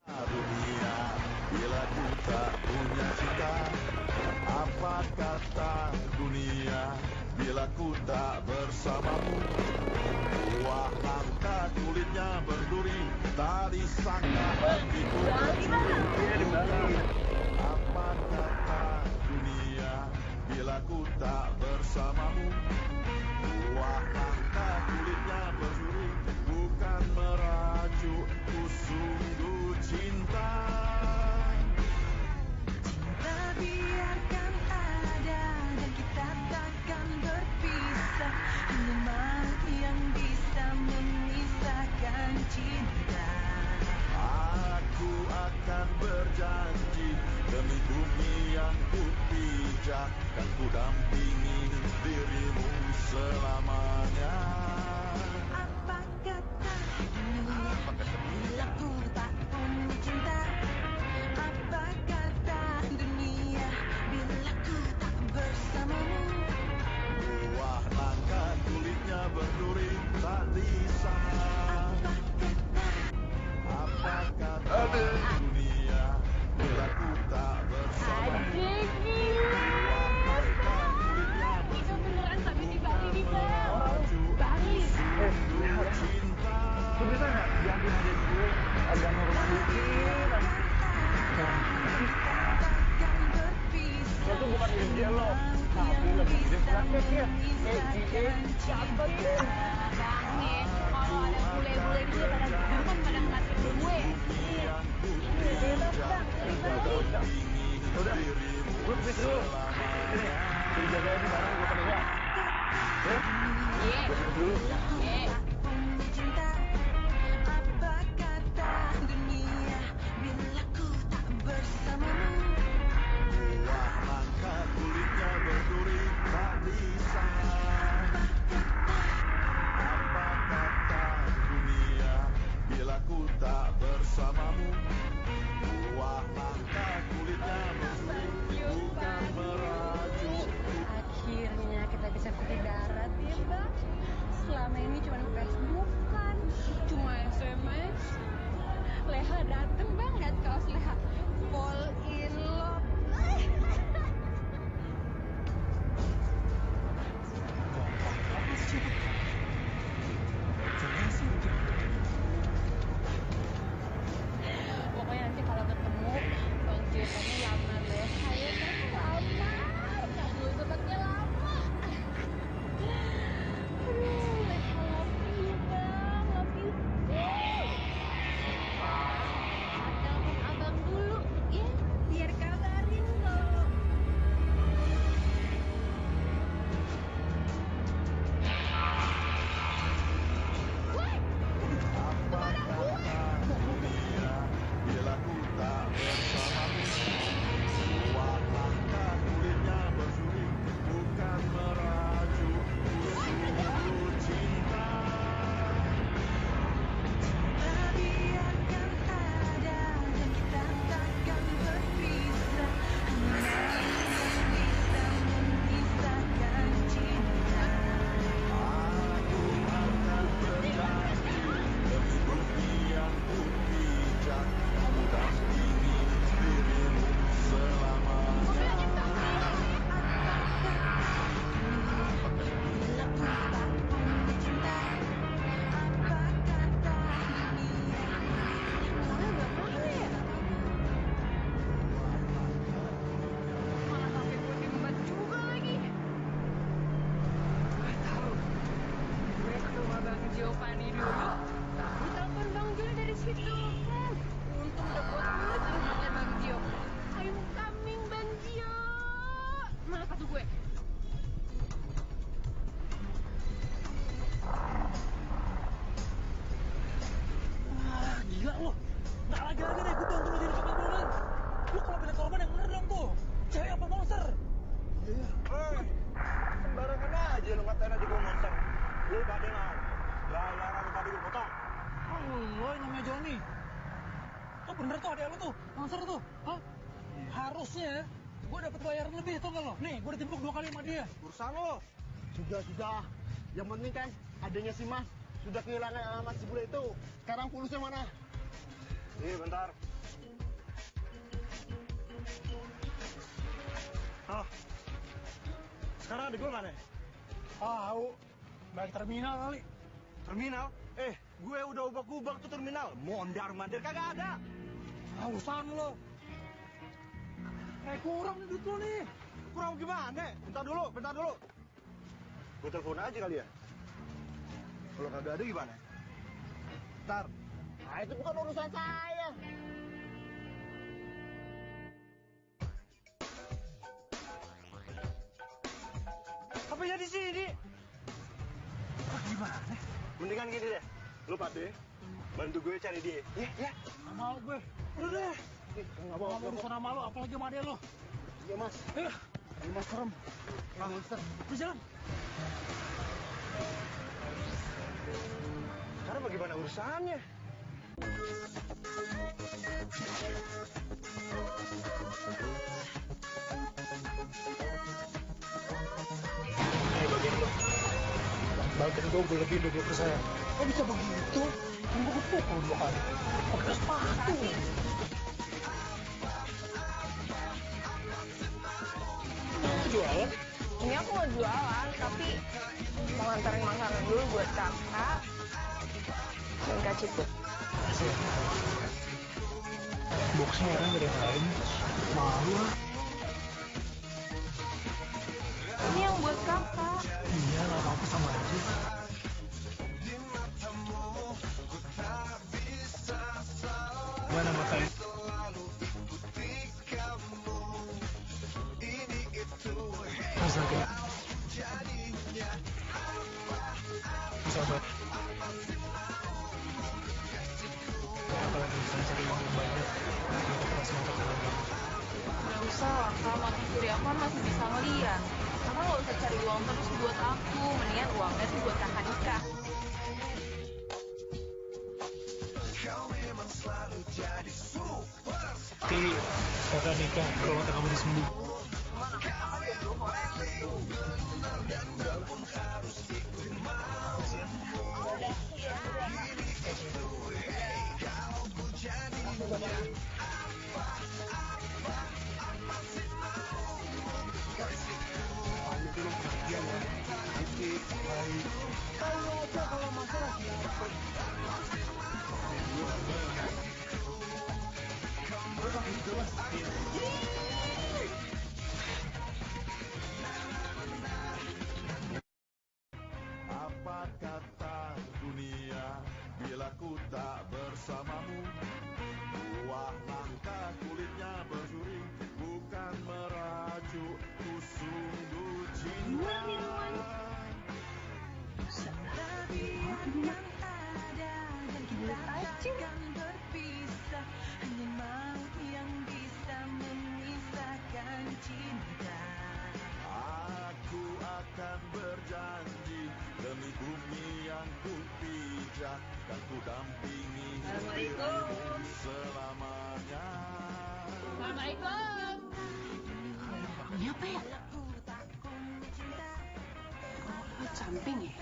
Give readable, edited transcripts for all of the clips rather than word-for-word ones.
Dunia, bila ku tak punya cinta, apa kata dunia bila ku tak bersamamu? Buah langka kulitnya berduri, tak disangka hatiku mencuri. Apa kata dunia bila ku tak bersamamu? Buah langka kulitnya berduri, bukan merajuk, ku sungguh cinta. Cinta biarkan ada dan kita takkan berpisah. Hanya maut yang bisa memisahkan cinta. Aku akan berjanji demi bumi yang ku pijak, kan ku dampingi dirimu selamanya. Apa kata dunia bila ku tak punya cinta? Apa kata dunia bila ku tak bersamamu? Buah langka kulitnya berduri, tak disangka. Apa kata dunia bila ku tak bersamamu? Buah langka kulitnya Itu beneran sampai di Bali di merajuk, Bali. sungguh cinta. Lu bisa nggak diambil hadiah gue agak normal dikit aja? Lo tuh bukan dia lo, tapi lebih gede praktek ya. Cepet deh. Bang nih, kalau ada bule-bule di sini pada demen pada ngeliatin gue. Udah, gue pergi dulu. Ini, dijagain di barang gue pada ya. Iya. Gue pergi dulu. Iya. Cinta, apa kata dunia bila ku tak bersamamu? Buah langka kulitnya berduri, tak disangka. Apa kata dunia bila ku tak bersamamu? Buah langka kulitnya berduri, bukan merajuk. Akhirnya kita bisa putih darat ya bang. Selama ini cuma Facebookan, cuma SMS. Leha dateng bang, liat kaos Leha fall in love. Pokoknya nanti kalau ketemu bang Jepangnya lamar Leha ya bang, lamar. Nggak perlu sebabnya lama. Aduh, Leha love you bang, love you. Telepon abang dulu ya, biar kabarin kalau woi, Apa kata dunia bila ku tak bersamamu? Buah langka kulitnya berduri, bukan merajuk, ku sungguh cinta. Biarkan ada dan kita takkan berpisah. Hanya yang bisa memisahkan cinta. Aku akan berjanji demi bumi yang ku pijak, ku dampingi dirimu selamanya. Bila ku tak punya cinta, apa kata dunia? malah sampai gue diembat juga lagi. Gak tahu. Gue ke rumah bang Giovanni dulu. Gue telepon bang Joni dari situ. Untung udah gue tulis rumahnya bang Gio. I'm coming bang Gio. Mana sepatu gue? Wah, gila lo. Nggak lagi-lagi deh, gue bantu lo jadi tukang bohongan. Lo kalau pilih korban yang bener dong tuh. Cewek apa monster? Iya. Hei, sembarangan aja lu ngatain aja gue monster. Lu badengan. Larangan tadi gue potong. Oh, lo yang namanya Joni. Oh bener tuh adek lo tuh, monster tuh. Hah? Harusnya gue dapet bayaran lebih tau gak lo? Nih, gue ditimpuk 2 kali sama dia. Urusan lo. Sudah. Yang penting kan adanya si Mas sudah kehilangan alamat si bule itu. Sekarang pulusnya mana? Bentar. Halo. Sekarang adik gue mana? Tahu. Balik terminal kali. Terminal? Gue udah ubak-ubak tuh terminal. Mondar-mandir kagak ada. Urusan lo. Kurang nih duit lo nih. Kurang gimana? Bentar dulu. Gue telepon aja kali ya. Kalau kagak ada gimana? Ntar. Nah, itu bukan urusan saya. Apanya di sini? Gimana? Mendingan gini deh. Lu Pade, bantu gue cari dia. Ya. Nggak mau gue. Udah deh. Nggak mau urusan sama lo, apalagi sama dia lo. Iya, Mas. Ini mas serem. Monster. Terus jalan. Sekarang bagaimana urusannya? Bagian lo. Bagian gue lebih dari percaya. Kok bisa begitu? Kan gue kepukul 2 kali. Pakai sepatu. Jualan? Ini aku mau jualan, tapi mau nganterin makanan dulu buat kakak dan Kak Ciput. Boxnya orang dari yang lain. Malu lah. Ini yang buat kakak. Iya, nggak apa-apa sama aja. Mana matanya? Astaga. Sabar. Apalagi bisa cari uang yang banyak. Kita keras mata kanan kamu. Nggak usah lah, kak. Mata kiri aku kan masih bisa ngeliat. Kakak nggak usah cari uang terus buat aku. Mendingan uangnya tuh buat kakak nikah. Oke, kakak nikah kalau mata kamu udah sembuh. Apa kata dunia bila ku tak bersamamu? Buah langka kulitnya bersuri, bukan merajuk, ku sungguh cinta. Tapi yang ada dan kita takkan berpisah. Hanya maut yang bisa memisahkan cinta. Aku akan berjanji demi bumi yang ku pijak, dan ku dampingi dirimu selamanya. Assalamualaikum. Ini apa ya? Aku tak punya cinta. Samping ya?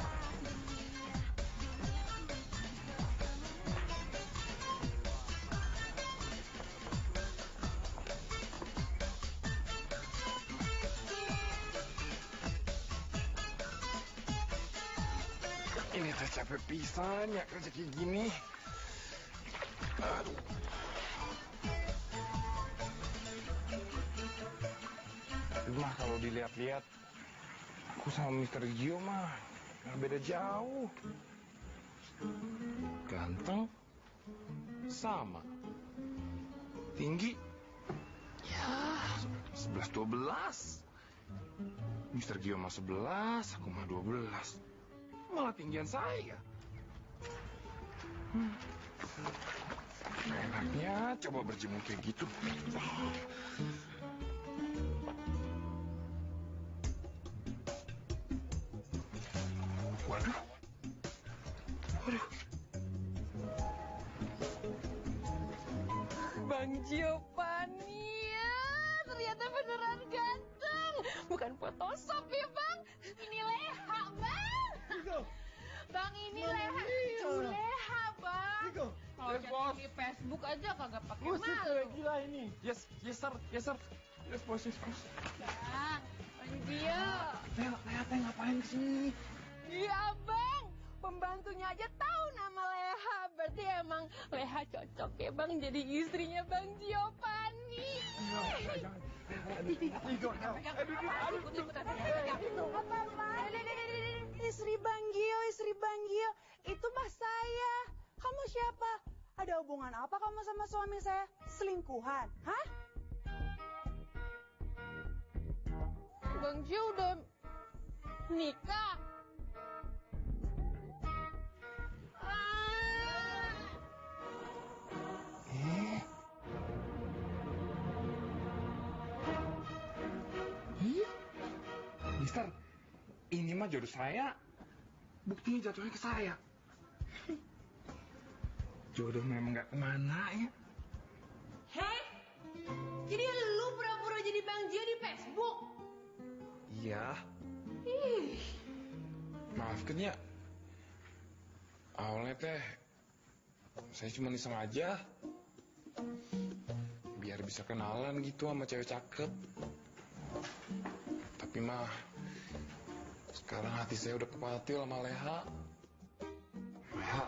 Ini teh capek pisan ya kerja kayak gini. Aduh. Tapi mah kalau dilihat-lihat, aku sama Mr. Gio mah nggak beda jauh. Ganteng, sama. Tinggi, ya 11-12. Mr. Gio mah 11, aku mah 12. Malah tinggian saya. Enaknya coba berjemur kayak gitu. Waduh. Bang Giovanni ya, ternyata beneran ganteng. Bukan Photoshop ya, Bang. Ini leha, Bang. Bang, ini leha. Leha, Bang. Kalau chat di Facebook aja kagak pakai malu. Gila ini. Yes sir. Yes, bos. Bang Gio. Leha teh ngapain kesini? Iya bang, pembantunya aja tahu nama Leha. Berarti emang Leha cocok ya bang jadi istrinya Bang Giovanni. Istri Bang Gio, itu mah saya. Kamu siapa? Ada hubungan apa kamu sama suami saya? Selingkuhan, hah? Bang Gio udah nikah. Mister, ini mah jodoh saya. Buktinya jatuhnya ke saya. Jodoh memang nggak kemana ya. Hei, jadi lu pura-pura jadi Bang Gio di Facebook? Iya. Ih, Maafkan ya. Awalnya teh, saya cuma iseng aja. Biar bisa kenalan gitu sama cewek cakep. Tapi mah, sekarang hati saya udah kepatil sama Leha. Leha,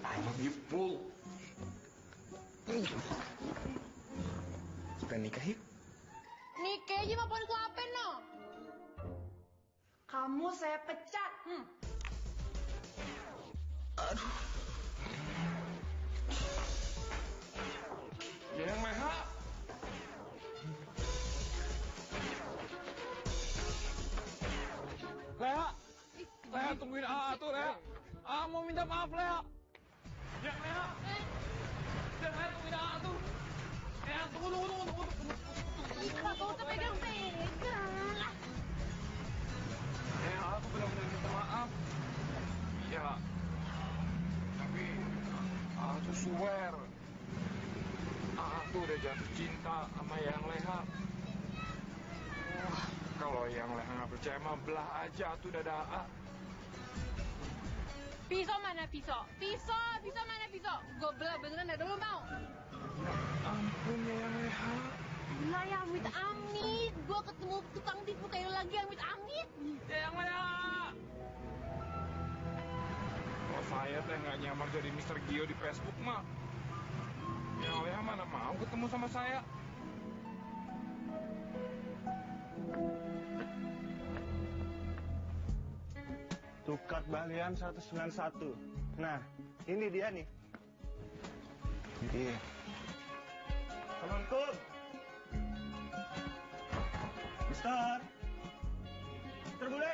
I love you full. Kita nikah yuk. nikah aja mah pohon kelapa no. Kamu saya pecat. Aduh. Ya yang Leha. Leha tungguin tuh Leha. Mau minta maaf Leha. Yang Leha. Yang Leha tungguin tuh. Leha tunggu. Kamu tuh pegang-pegang. Leha, aku benar-benar minta maaf. Iya. Tapi aku swear. Aku udah jatuh cinta sama yang Leha. Wah, kalau yang Leha nggak percaya mah belah aja tuh dada. Pisau mana pisau? Pisau mana pisau? Gue belah beneran dada lu mau? Ya ampun ya yang Leha. Lah ya amit. Gue ketemu tukang tipu kayak lu lagi amit. Ya yang Leha. Kalau saya teh nggak nyamar jadi Mr. Gio di Facebook mah. Yang Leha mana mau ketemu sama saya. Tukar balian 191. Nah, ini dia nih. Iya. Assalamualaikum. Mister. Mister Bule.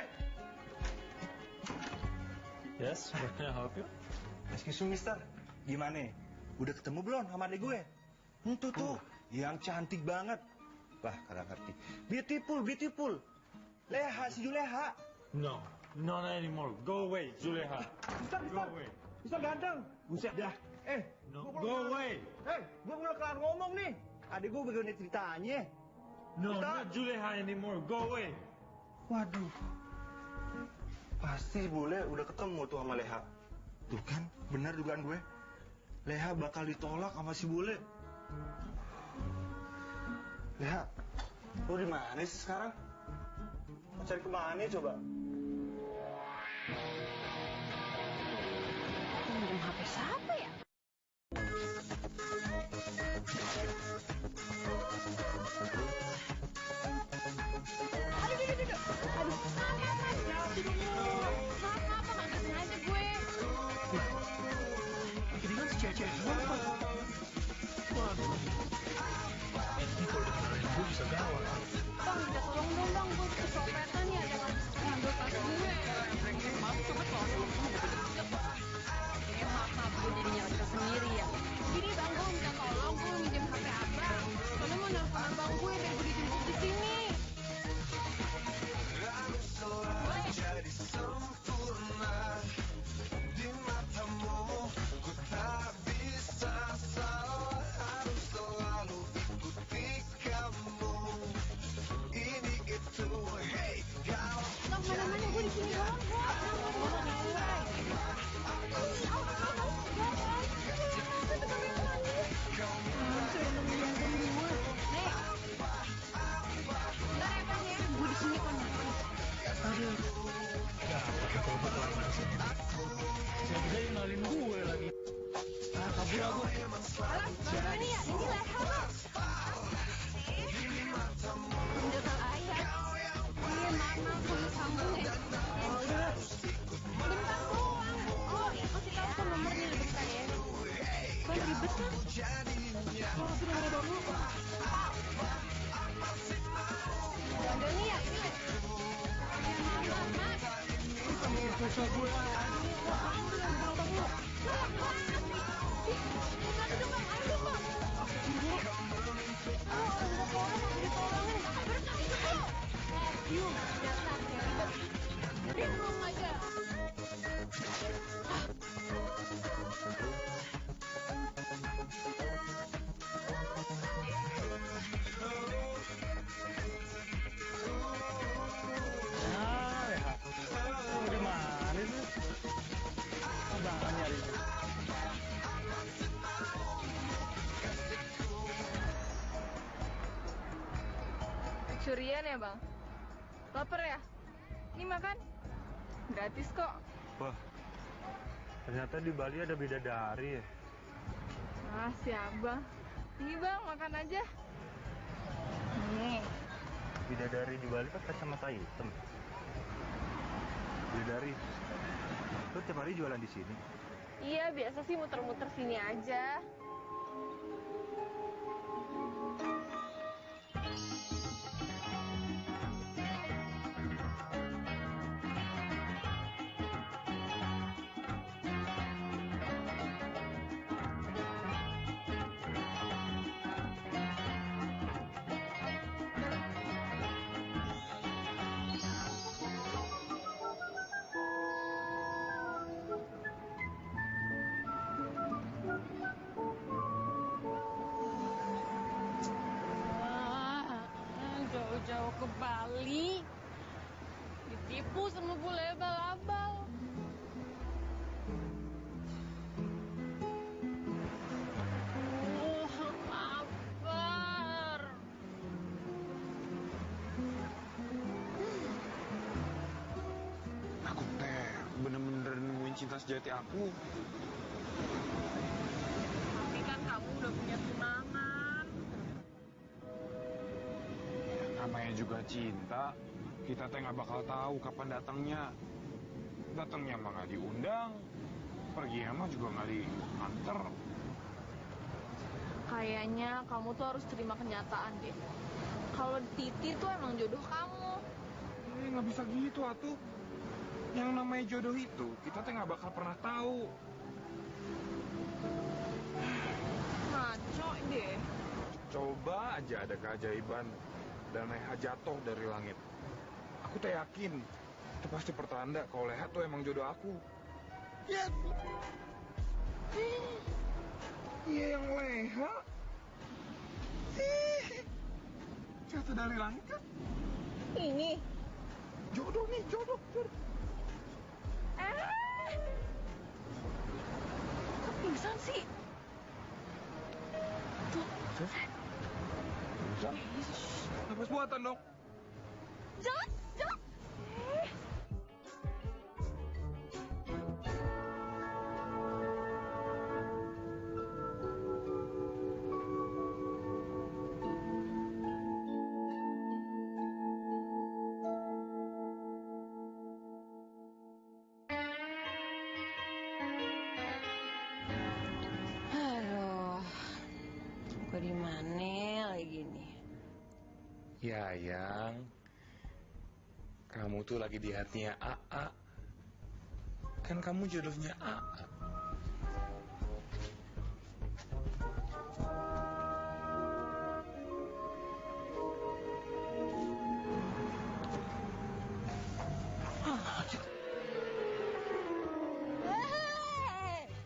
Yes, what can I help you? Excuse me, Mister. Gimana? Udah ketemu belum sama adik gue? Itu tuh, yang cantik banget. Wah, kagak ngerti. Beautiful. Leha, si Juleha. No, not anymore. Go away, Juleha. Go away. Bisa ganteng. Buset dah. No, go away. Gue belum kelar ngomong nih. Adik gue bagaimana ceritanya? No, Mister. not Juleha anymore. Go away. Waduh. Pasti Bule udah ketemu tuh sama Leha. Tuh kan, benar dugaan gue. Leha bakal ditolak sama si Bule. Leha, lu di mana sih sekarang? Mau cari kemana coba? Minum HP siapa ya? Aduh, maaf, nggak sengaja gue. Jadi kan si cewek semua apa? Waduh. Ini kalau udah kenalin gue bisa gawat. Bang, minta tolong dong bang, gue kecopetan ya dengan ngambil Yang bisa ngenalin gue lagi. Kabur aku. Alah, Bang Joni ya, ini Leha kok. Mendekat ayah. Iya, mama, aku sambung ya. Bentar doang, oh ya kasih tahu tuh nomornya bentar ya. Kan ribet kan? Oh, sudah ada Bang lu. Bang Joni ya, ini Leha. Mama. Susah gue. Curian ya bang? Laper ya? Ini makan? Gratis kok. Wah, ternyata di Bali ada bidadari ya. Ah si abang. Ini bang makan aja. Nih. Bidadari di Bali kan kacamata hitam. Bidadari, lu tiap hari jualan di sini? Iya biasa sih muter-muter sini aja. Jauh-jauh ke Bali, ditipu sama bule abal-abal. Lapar. Aku teh bener-bener nemuin cinta sejati aku. Tapi kan kamu udah punya tunangan. Namanya juga cinta, kita teh nggak bakal tahu kapan datangnya. Datangnya mah nggak diundang, perginya mah juga nggak diantar. Kayaknya kamu tuh harus terima kenyataan deh. Kalau Titi tuh emang jodoh kamu. Nggak bisa gitu atuh. Yang namanya jodoh itu kita teh nggak bakal pernah tahu. Ngaco deh. Coba aja ada keajaiban dan Leha jatuh dari langit. Aku teh yakin itu pasti pertanda kalau Leha tuh emang jodoh aku. Yes. Iya yang Leha. Jatuh dari langit kan? Ini. Jodoh nih, jodoh. Kok pingsan sih? Tuh. Bisa? Napas buatan dong. Jangan. Aduh, gue di mana lagi nih? Ya, Yang. Kamu tuh lagi di hatinya AA. Kan kamu jodohnya AA.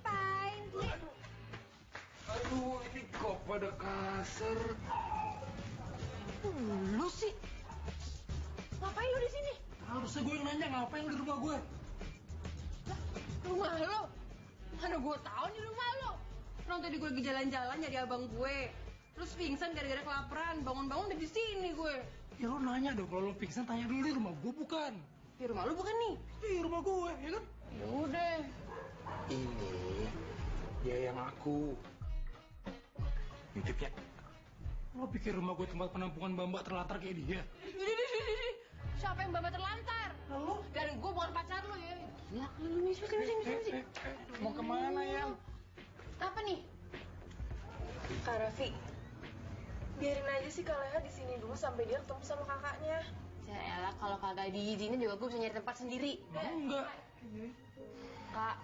Pain sih. Aduh, ini kok pada kasar. Lu sih. Ngapain lu di sini? Harusnya gue yang nanya ngapain di rumah gue. Rumah lo? Mana gue tahu nih rumah lo. Orang tadi gue lagi jalan-jalan nyari abang gue. Terus pingsan gara-gara kelaparan. Bangun-bangun udah di sini gue. Ya lo nanya dong, kalau lo pingsan tanya dulu di rumah gue bukan. Ya rumah lu bukan nih? Ih, rumah gue, ya kan? Ya udah. Ini dia yang aku. Nitip ya. Lo pikir rumah gue tempat penampungan bamba terlantar kayak dia? Siapa yang bapak terlantar? Lalu? Dan gue bukan pacar lu ya. Gila kan lu nih, sini. Mau kemana ya? Apa nih? Kak Raffi, biarin aja sih Kak Leha di sini dulu sampai dia ketemu sama kakaknya. Ya elah, kalau kagak diizinin juga gue bisa nyari tempat sendiri. Enggak. Kak,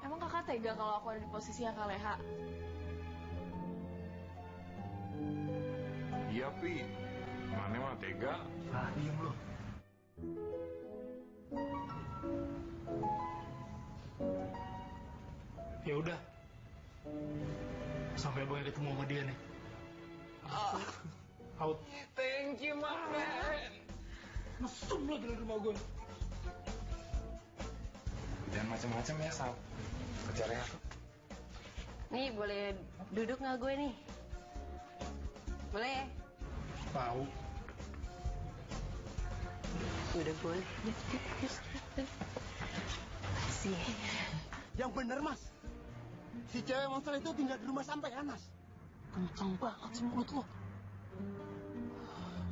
emang kakak tega kalau aku ada di posisinya Kak Leha? Iya, Pi. Mana mah tega. Ah, diem lo. Ya udah. Sampai abang ketemu sama dia nih. Out. Thank you, my man. Mesum lagi dari rumah gue. Dan macam-macam ya, Sal. Kejar ya. Nih, boleh duduk nggak gue nih? Boleh? Tahu. Udah boleh. Makasih. Yang bener mas, si cewek monster itu tinggal di rumah sampai ya mas. Kencang banget sih mulut lo.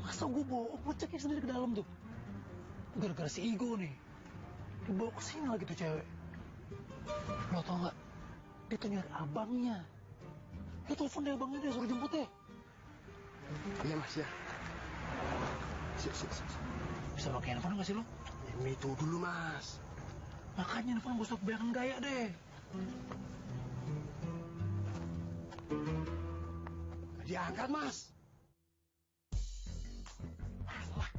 Masa gue bawa ceknya sendiri ke dalam tuh? Gara-gara si Igo nih. Dibawa ke sini lagi tuh cewek. Lo tau gak? Dia tuh nyari abangnya. Dia telepon deh abangnya dia suruh jemput deh. Iya mas ya. Bisa pakai handphone gak sih lo? Ini itu dulu mas. Makanya handphone gue stop bayangin gaya deh. Diangkat mas. Alah,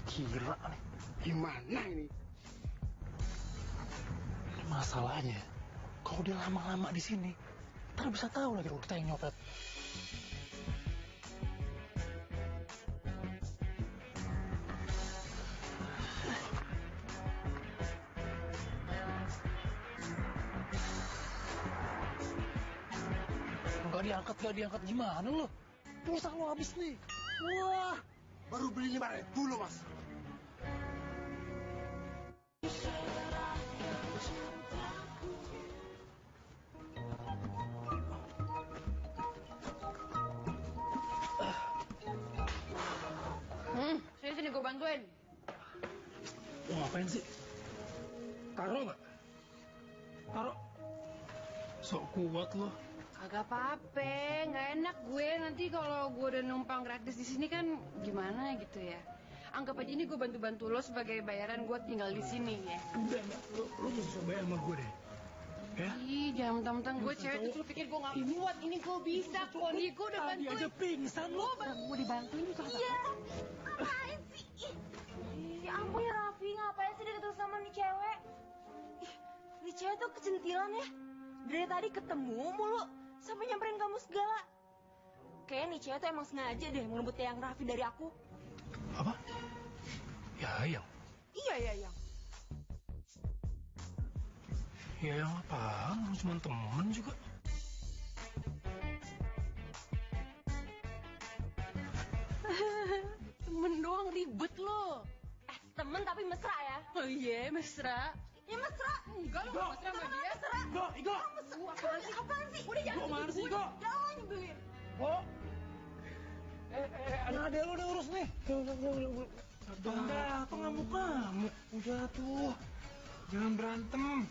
gila nih. Gimana ini? Masalahnya, kalau dia lama-lama di sini, ntar bisa tahu lagi kalau kita yang nyopet. Gak diangkat gimana lo? Pulsa lo habis nih. Wah, baru beli 5.000 loh mas. Sini gue bantuin. Mau ngapain sih? Taruh nggak? Taruh. Sok kuat lo. Kagak apa-apa, nggak enak gue nanti kalau gue udah numpang gratis di sini kan gimana gitu ya. Anggap aja ini gue bantu-bantu lo sebagai bayaran gue tinggal di sini ya. Udah nggak, lo gak usah bayar sama gue deh. Ya? Ih, jangan mentang-mentang gue cewek terus lo pikir gue nggak kuat. Ini gue bisa kok, nih gue udah Tadi bantuin. aja pingsan lo. Gue dibantuin juga. Iya, ngapain sih? Ya ampun ya Raffi, ngapain sih deket sama nih cewek? Ih, nih cewek tuh kecentilan ya. Dari tadi ketemu mulu, sampai nyamperin kamu segala. Kayaknya nih cewek tuh emang sengaja deh ngerebut yang Raffi dari aku. Apa? Ya yang. Iya, yang. Ya yang apaan? Cuma temen juga. Temen doang ribet lo. Temen tapi mesra ya. Oh iya, mesra. Ya mesra. Enggak lo nggak mesra sama dia. Mesra. Igo. Apaan sih? Udah jangan Igo mana sih, Igo? Ya Allah nyebelin. Oh. Ada lo udah urus nih. Udah, apa ngamuk-ngamuk? Udah tuh. Jangan berantem.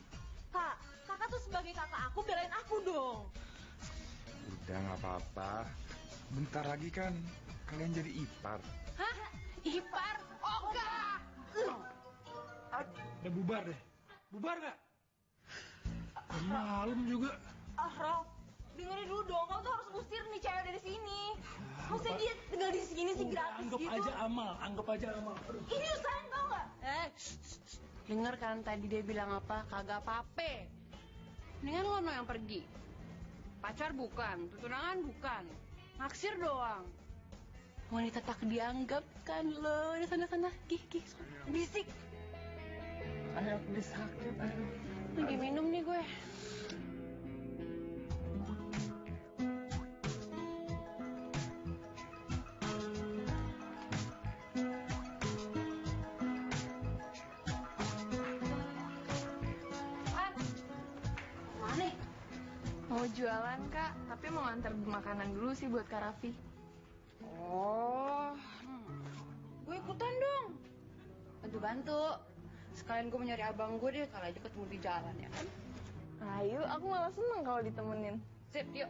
Kak, kakak tuh sebagai kakak aku belain aku dong. Udah nggak apa-apa. Bentar lagi kan kalian jadi ipar. Hah? Ipar? Oh enggak. Udah bubar deh. Bubar gak? Malam juga. Raf, dengerin dulu dong. Kamu tuh harus usir nih cewek dari sini. Maksudnya dia tinggal di sini sih gratis Anggap gitu. aja amal. Aduh. Ini usahain tau gak? Dengar kan tadi dia bilang apa? Kagak apa-apa. Mendingan lo no yang pergi. Pacar bukan, tunangan bukan. Naksir doang. Wanita tak dianggap kan lo. Di sana-sana. Gih. Bisik. Anak disakit. Lagi minum nih gue. Mau jualan, Kak. Tapi mau antar makanan dulu sih buat Kak Raffi. Oh, gue ikutan dong. Bantu-bantu. Sekalian gue mau nyari abang gue deh, kalau aja ketemu di jalan ya kan. Ayo, aku malah seneng kalau ditemenin. Sip, yuk.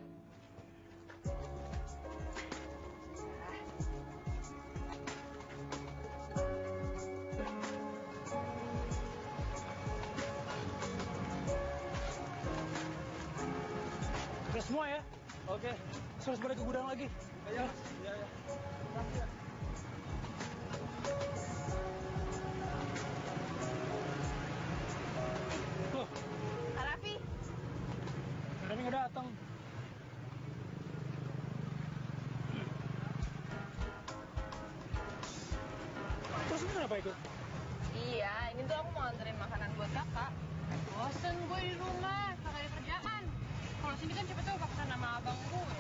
Udah semua ya? Oke. Terus balik ke gudang lagi. Ayo. Iya. Loh, Kak Raffi, Rani nggak datang. Terus lu kenapa ikut? iya, ini tuh aku mau anterin makanan buat kakak. Bosen gue di rumah, kagak ada kerjaan. Kalau sini kan cepet tuh paketan sama abang gue.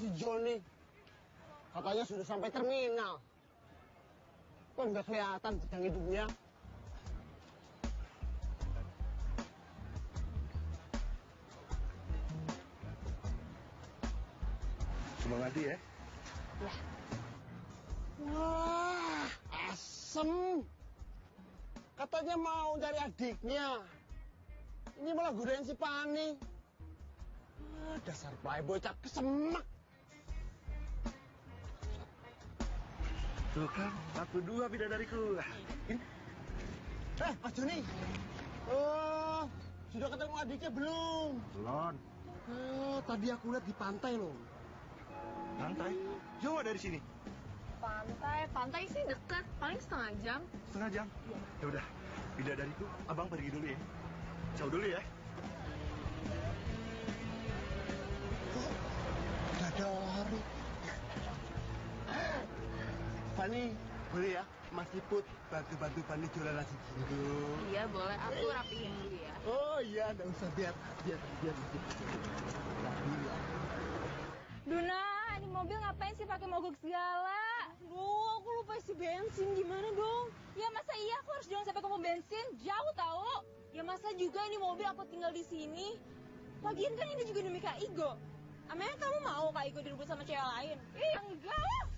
Si Joni katanya sudah sampai terminal. Kok nggak kelihatan sedang hidupnya? Semangat ya. Ya. Wah, asem. Katanya mau cari adiknya. Ini malah godain si Pani. Dasar playboy cap kesemak. Tuh kan, 1-2 bidadariku. Ini. Mas Joni. Oh, sudah ketemu adiknya belum? Belum. Tadi aku lihat di pantai loh. Pantai? Jauh dari sini. Pantai sih deket, paling setengah jam. Setengah jam? Ya udah, bidadariku, abang pergi dulu ya. Jauh dulu ya. Bidadari. Fani, boleh ya? Mas Iput bantu-bantu Fani jualan nasi gitu. Iya boleh, aku rapihin dulu ya. Oh iya, nggak usah biar Mas Iput. Duna, ini mobil ngapain sih pakai mogok segala? Aduh, aku lupa isi bensin, gimana dong? Ya masa iya aku harus jalan sampai ke pom bensin? Jauh tahu. Ya masa juga ini mobil aku tinggal di sini? Lagian kan ini juga demi Kak Igo. Emangnya kamu mau Kak Igo direbut sama cewek lain? Ih, enggak lah.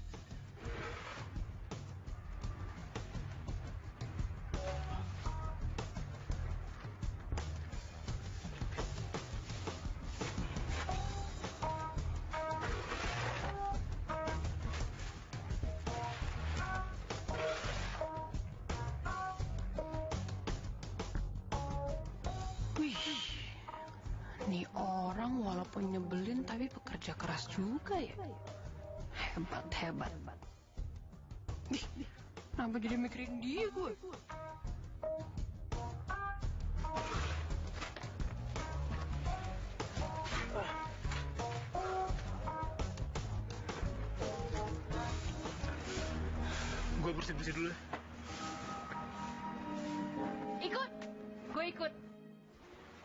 Nih orang walaupun nyebelin tapi pekerja keras juga ya. Hebat. Ih, kenapa jadi mikirin dia gue? Gue bersih-bersih dulu ya. Gue ikut.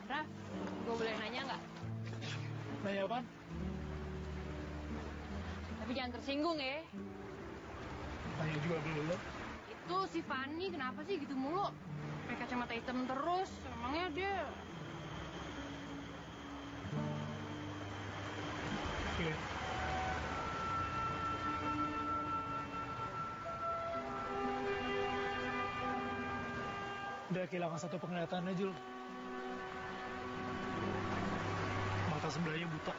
Raf, gue boleh nanya nggak? Nanya apaan? Tapi jangan tersinggung ya. Nanya juga dulu. Itu si Fanny kenapa sih gitu mulu? Pakai kacamata hitam terus. Emangnya dia... Oke. Udah kehilangan satu penglihatannya, Jul. Mata sebelahnya buta.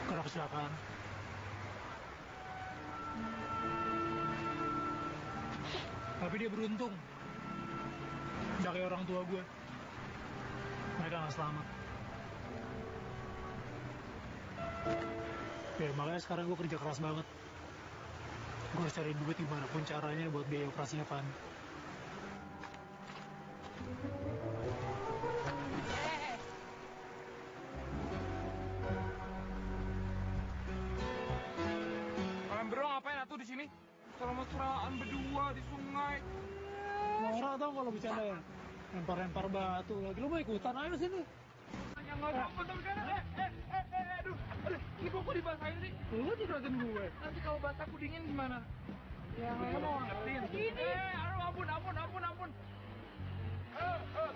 Karena kecelakaan. Tapi dia beruntung. Udah kayak orang tua gue. Mereka gak selamat. Ya makanya sekarang gue kerja keras banget. Gue harus cari duit gimana pun caranya buat biaya operasinya Fanny. Kalian berdua ngapain atuh di sini? Kalau mesraan berdua di sungai. Norak tau kalau bercanda ya. Lempar-lempar batu lagi. Lu mau ikutan aja sini. Yang nggak tahu betul kan? Aduh, ini kok dibasahin sih? Lu juragan gue. Nanti kalau basaku dingin gimana? Ya nggak mau ngertiin. Ini, aduh ampun.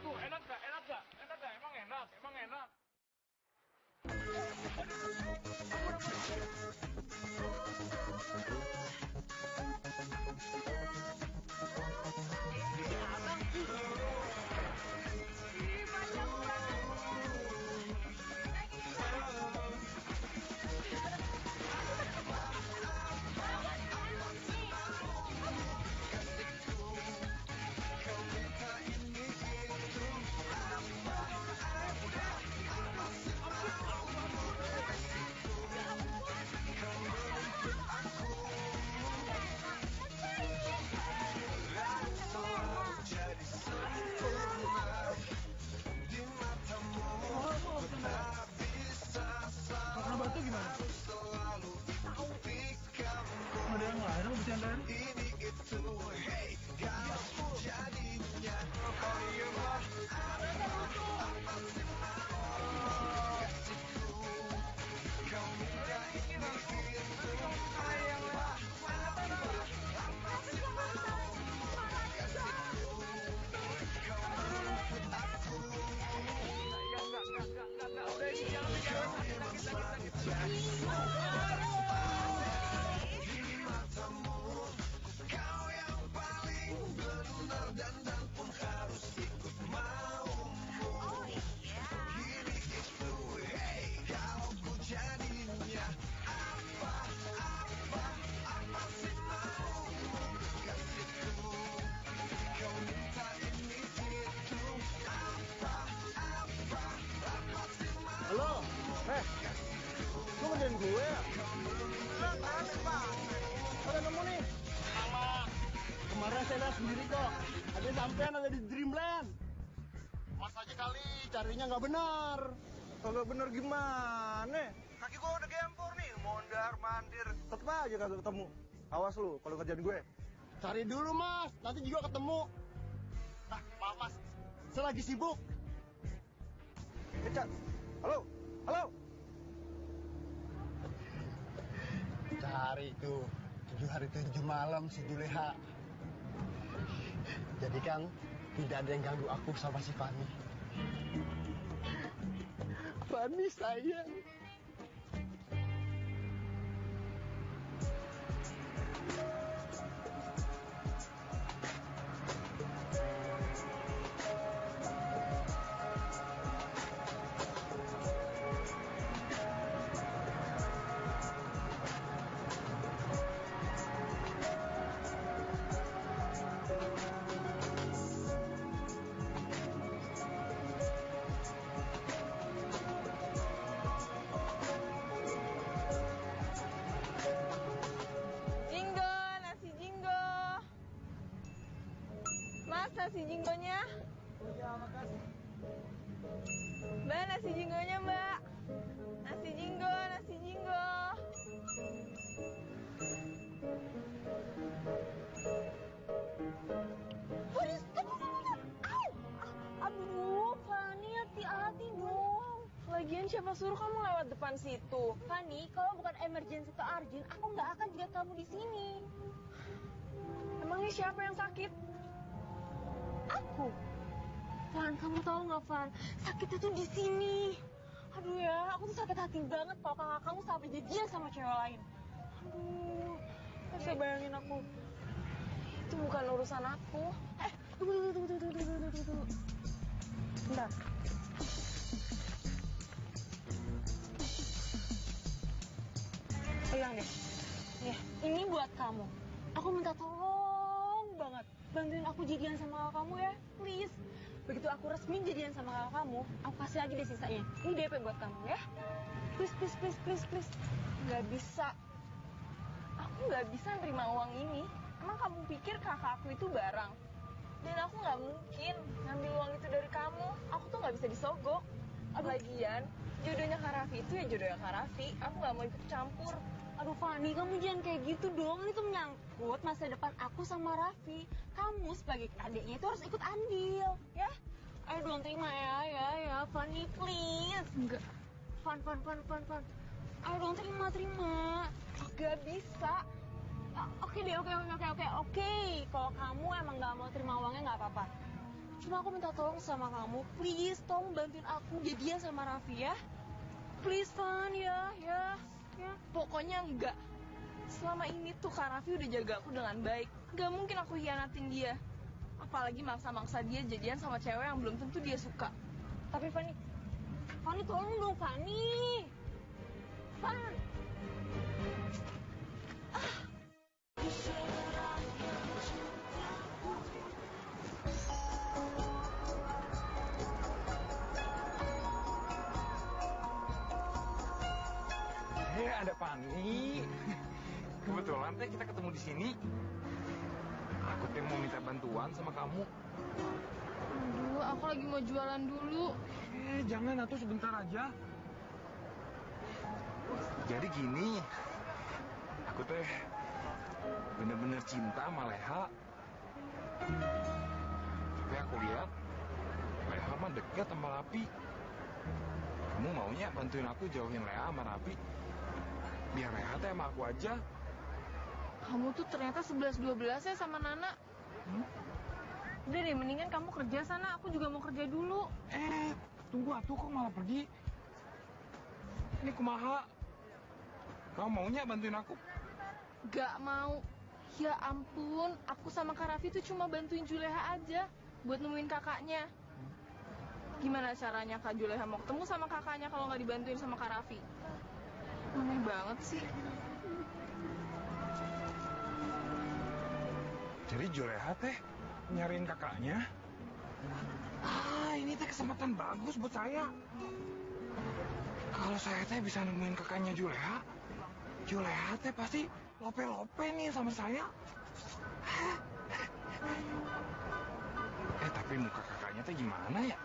Tuh enak gak? Emang enak. Karena batu gimana? Ada yang lain mau bercandaan? Halo, lu ngerjain gue ya? Ada nemu nih. Kemarin saya lihat sendiri kok. Ada sampean ada di Dreamland. Mas aja kali, carinya nggak benar. Kagak bener gimana? Kaki gua udah gempur nih, mondar mandir. Tetep aja kagak ketemu. Awas lu kalau kerjaan gue. Cari dulu mas, nanti juga ketemu. Nah, maaf mas, saya lagi sibuk. Cak. Halo. Cari tuh 7 hari 7 malam si Juleha. Jadi kan tidak ada yang ganggu aku sama si Fanny. Fanny sayang. nasi jinggonya. Mbak, nasi jinggonya, Mbak. Nasi jinggo, nasi jinggo. Waduh, stop. Au. Aduh, Fani, hati-hati dong. Lagian siapa suruh kamu lewat depan situ? Fani, kalau bukan emergency atau urgent, aku nggak akan jaga kamu di sini. Emangnya siapa yang sakit? Aku. Fan, kamu tahu nggak, Fan? Sakitnya tuh di sini. Aduh ya, aku tuh sakit hati banget kalau kakak kamu sampai jadian sama cewek lain. Aduh, bisa bayangin aku. Itu bukan urusan aku. Tunggu. Bentar. Pegang deh. Nih, ini buat kamu. Aku minta tolong banget. Bantuin aku jadian sama kakak kamu ya, please. Begitu aku resmi jadian sama kakak kamu, aku kasih lagi deh sisanya. Ini DP buat kamu ya. Please. Nggak bisa. Aku nggak bisa nerima uang ini. Emang kamu pikir kakak aku itu barang? Dan aku nggak mungkin ngambil uang itu dari kamu. Aku tuh nggak bisa disogok. Lagian, jodohnya Kak Raffi itu ya jodohnya Kak Raffi. Aku nggak mau ikut campur. Aduh Fani, kamu jangan kayak gitu dong. Ini tuh menyangkut masa depan aku sama Raffi. Kamu sebagai adiknya itu harus ikut andil, ya? Ayo dong terima ya. Fani, please. Enggak. Fan. Ayo dong terima. Gak bisa. Oke deh, oke. Kalau kamu emang nggak mau terima uangnya nggak apa-apa. Cuma aku minta tolong sama kamu, please, tolong bantuin aku jadian sama Raffi ya. Please, Fan, ya. Pokoknya enggak. Selama ini tuh Kak Raffi udah jaga aku dengan baik. Gak mungkin aku hianatin dia. Apalagi maksa-maksa dia jadian sama cewek yang belum tentu dia suka. Tapi Fani tolong dong, Fani. Fan. Ada Fani. Kebetulan teh kita ketemu di sini. Aku teh mau minta bantuan sama kamu. Aduh, aku lagi mau jualan dulu. Jangan, atuh sebentar aja. Jadi gini, aku teh bener-bener cinta sama Leha. Tapi aku lihat Leha mah deket sama Raffi. Kamu maunya bantuin aku jauhin Leha sama Raffi? Biar Leha teh sama aku aja. Kamu tuh ternyata 11-12 ya sama Nana. Udah deh, mendingan kamu kerja sana. Aku juga mau kerja dulu. Tunggu atuh, kok malah pergi? Ini kumaha? Kamu maunya bantuin aku? Gak mau. Ya ampun, aku sama Kak Raffi tuh cuma bantuin Juleha aja buat nemuin kakaknya. Gimana caranya Kak Juleha mau ketemu sama kakaknya kalau nggak dibantuin sama Kak Raffi? Aneh banget sih. Jadi Juleha teh nyariin kakaknya? Ini teh kesempatan bagus buat saya. Kalau saya teh bisa nemuin kakaknya Juleha teh pasti lope-lope nih sama saya. Tapi muka kakaknya teh gimana ya?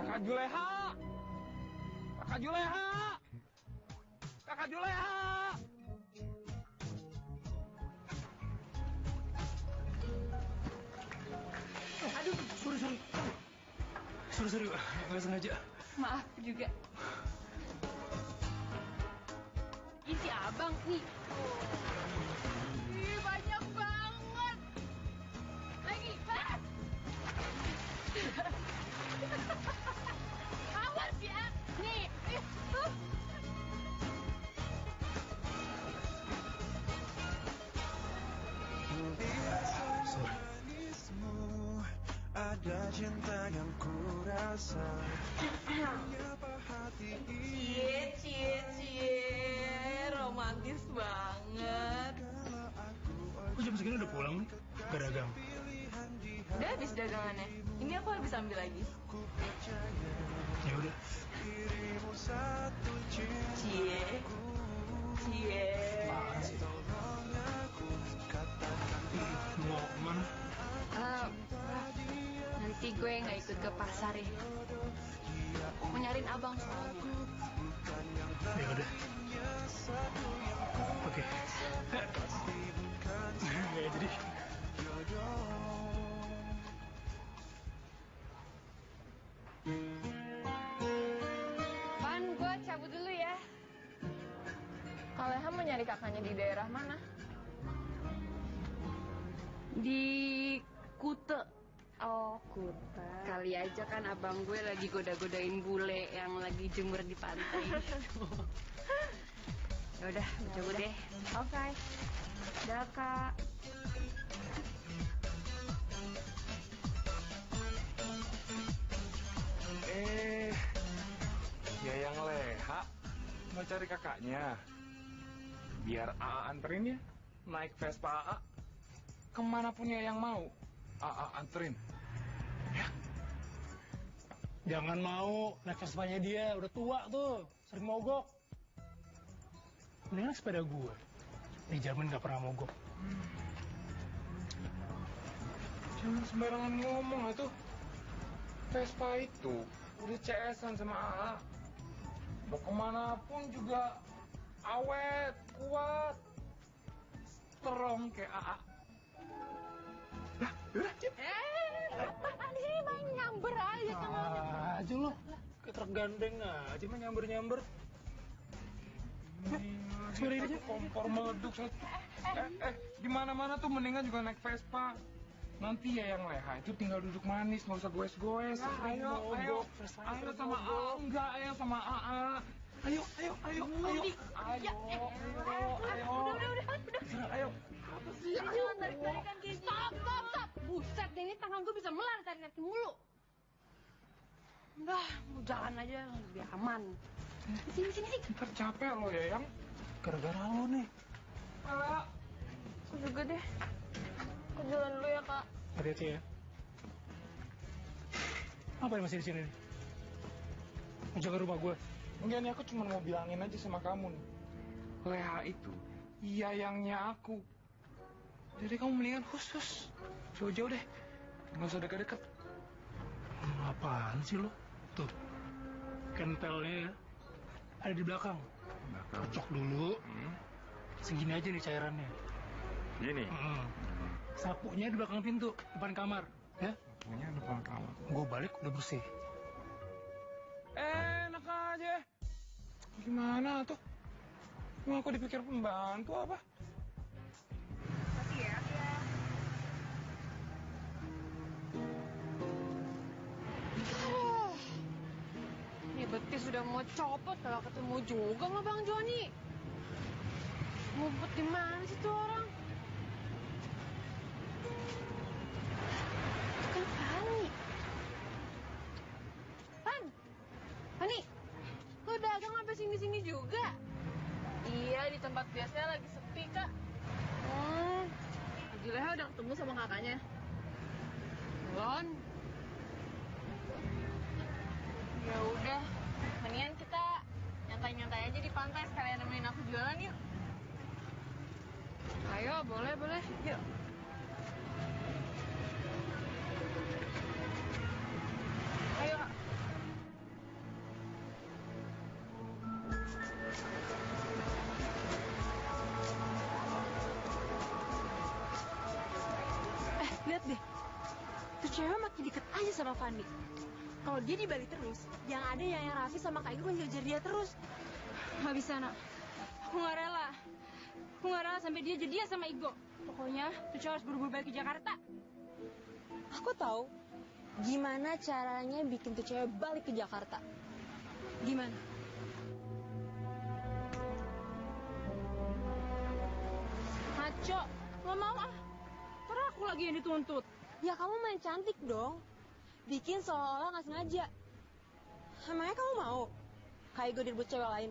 Kakak Juleha! Aduh, sorry, nggak sengaja. Maaf juga. Ini si abang nih. Ih, banyak banget. Lagi, Mas. Awas ya. Nih, tuh. Ada cinta yang kurasa. Cie, romantis banget. Kok jam segini udah pulang nih? Gak dagang. Udah habis dagangannya. Ini aku habis ambil lagi. Ya udah. Cie. Apaan sih? Mau kemana? ke pasar ya. Mau nyariin abang soalnya. Ya udah. Oke. Nggak jadi. Pan, gue cabut dulu ya. Kalau Leha mau nyari kakaknya di daerah mana? Di Kute. Oh, Kuta. Kali aja kan abang gue lagi goda-godain bule yang lagi jemur di pantai. Ya udah, cabut deh. Oke. Dah, Kak. Yayang Leha mau cari kakaknya. Biar AA anterin ya, naik Vespa AA. Kemanapun Yayang mau, AA anterin. Jangan mau naik Vespanya dia, udah tua tuh, sering mogok. Mendingan naik sepeda gue. Dijamin gak pernah mogok. Jangan sembarangan ngomong atuh. Vespa itu udah CS-an sama AA. Mau kemanapun juga awet, kuat, strong kayak AA. Apaan sih main nyamber aja tangannya? Aja lo, kayak truk gandeng aja mah nyamber-nyamber. Sepeda ini aja. Kompor meleduk satu. Di mana-mana tuh mendingan juga naik Vespa. Nanti ya yang Leha itu tinggal duduk manis, nggak usah goes-goes. Ayo sama AA, enggak, ayo sama AA. Ayo. Ayo. Jangan tarik-tarikan kayak gini. Stop. Buset deh, ini tangan gue bisa melar tarik-tarik mulu. Udah, mau jalan aja lebih aman. Sini. Ntar capek lo ya yang. Gara-gara lo nih. Aku juga deh. Aku jalan dulu ya, Kak. Hati-hati ya. Apa yang masih di sini nih? Mau jaga rumah gue? Enggak nih, aku cuma mau bilangin aja sama kamu nih. Leha itu yayangnya aku. Jadi kamu mendingan khusus. Jauh-jauh deh. Nggak usah deket-deket. Apaan sih lo? Tuh, kentelnya ada di belakang. Kocok dulu. Segini aja nih cairannya. Gini? Sapunya di belakang pintu, depan kamar. Ya? Punya depan kamar. Gue balik udah bersih. Enak aja. Gimana tuh? Mau aku dipikir pembantu apa? Makasih ya. Ini betis sudah mau copot kalau ketemu juga sama Bang Joni. Ngumpet di mana sih tuh orang? Itu kan Pani, lo dagang sampai sini-sini juga? Iya, di tempat biasanya lagi sepi, Kak. Haji Leha udah ketemu sama kakaknya? Belum. Ya udah, mendingan kita nyantai-nyantai aja di pantai sekalian nemenin aku jualan yuk. Ayo, boleh. Yuk. Ayo, Kak. Lihat deh, tuh cewek makin deket aja sama Fandi. Kalau dia dibalik terus, yang ada yang Raffi sama Kak Igo ngejar dia terus. Nggak bisa, Nak. Aku nggak rela. Aku nggak rela sampai dia jadian sama Igo. Pokoknya, tuh cewek harus buru-buru balik ke Jakarta. Aku tahu gimana caranya bikin tuh cewek balik ke Jakarta. Gimana? Ngaco, nggak mau ah. Ntar aku lagi yang dituntut. Ya kamu main cantik dong. Bikin seolah-olah nggak sengaja. Emangnya kamu mau Kak Igo direbut cewek lain?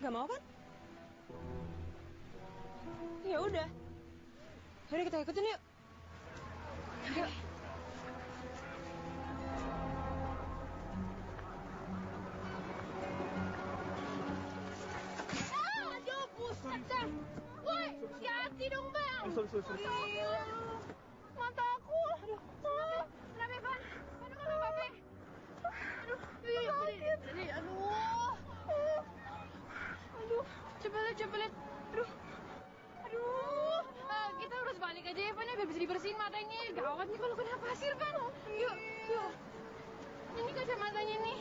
Gak mau kan? Ya udah. Yaudah kita ikutin yuk. Yuk. Aduh, buset dah. Woi, hati-hati dong, Bang. Sorry. Gila lu. Mata aku. Aduh, kenapa ya, Pan? Apa? Aduh, coba lihat. Aduh, kita harus balik aja ya, Pan, ya, biar bisa dibersihin matanya. Gawat nih kalau kena pasir, Pan. Yuk. Ini kacamatanya nih,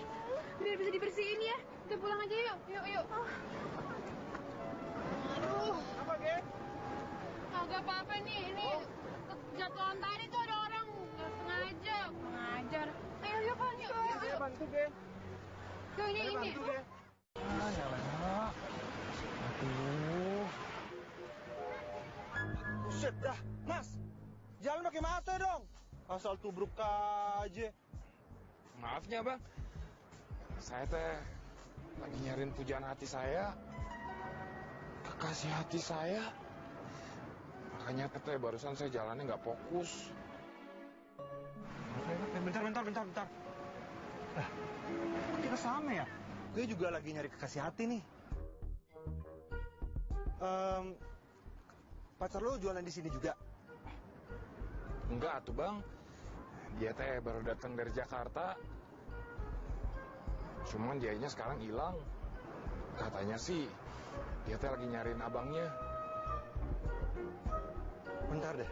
biar bisa dibersihin ya. Kita pulang aja yuk. Aduh. Apa, Ge? Agak apa-apa nih, ini jatuhan tadi tuh ada orang nggak sengaja. Ngajar. Ayo, Pan, yuk. Saya bantu, Ge. Yuk, ini. Bantu, Ge. Ya Leha. Aduh. Buset dah, Mas. Jalan pakai mata dong. Asal tubruk aja. Maafnya bang, saya teh lagi nyariin pujaan hati saya, kekasih hati saya. Makanya teh barusan saya jalannya nggak fokus. Bentar. Lah, kok kita sama ya? Gue juga lagi nyari kekasih hati nih. Pacar lo jualan di sini juga? Enggak tuh bang, dia teh baru datang dari Jakarta. Cuman dianya sekarang hilang. Katanya sih dia teh lagi nyariin abangnya. Bentar deh.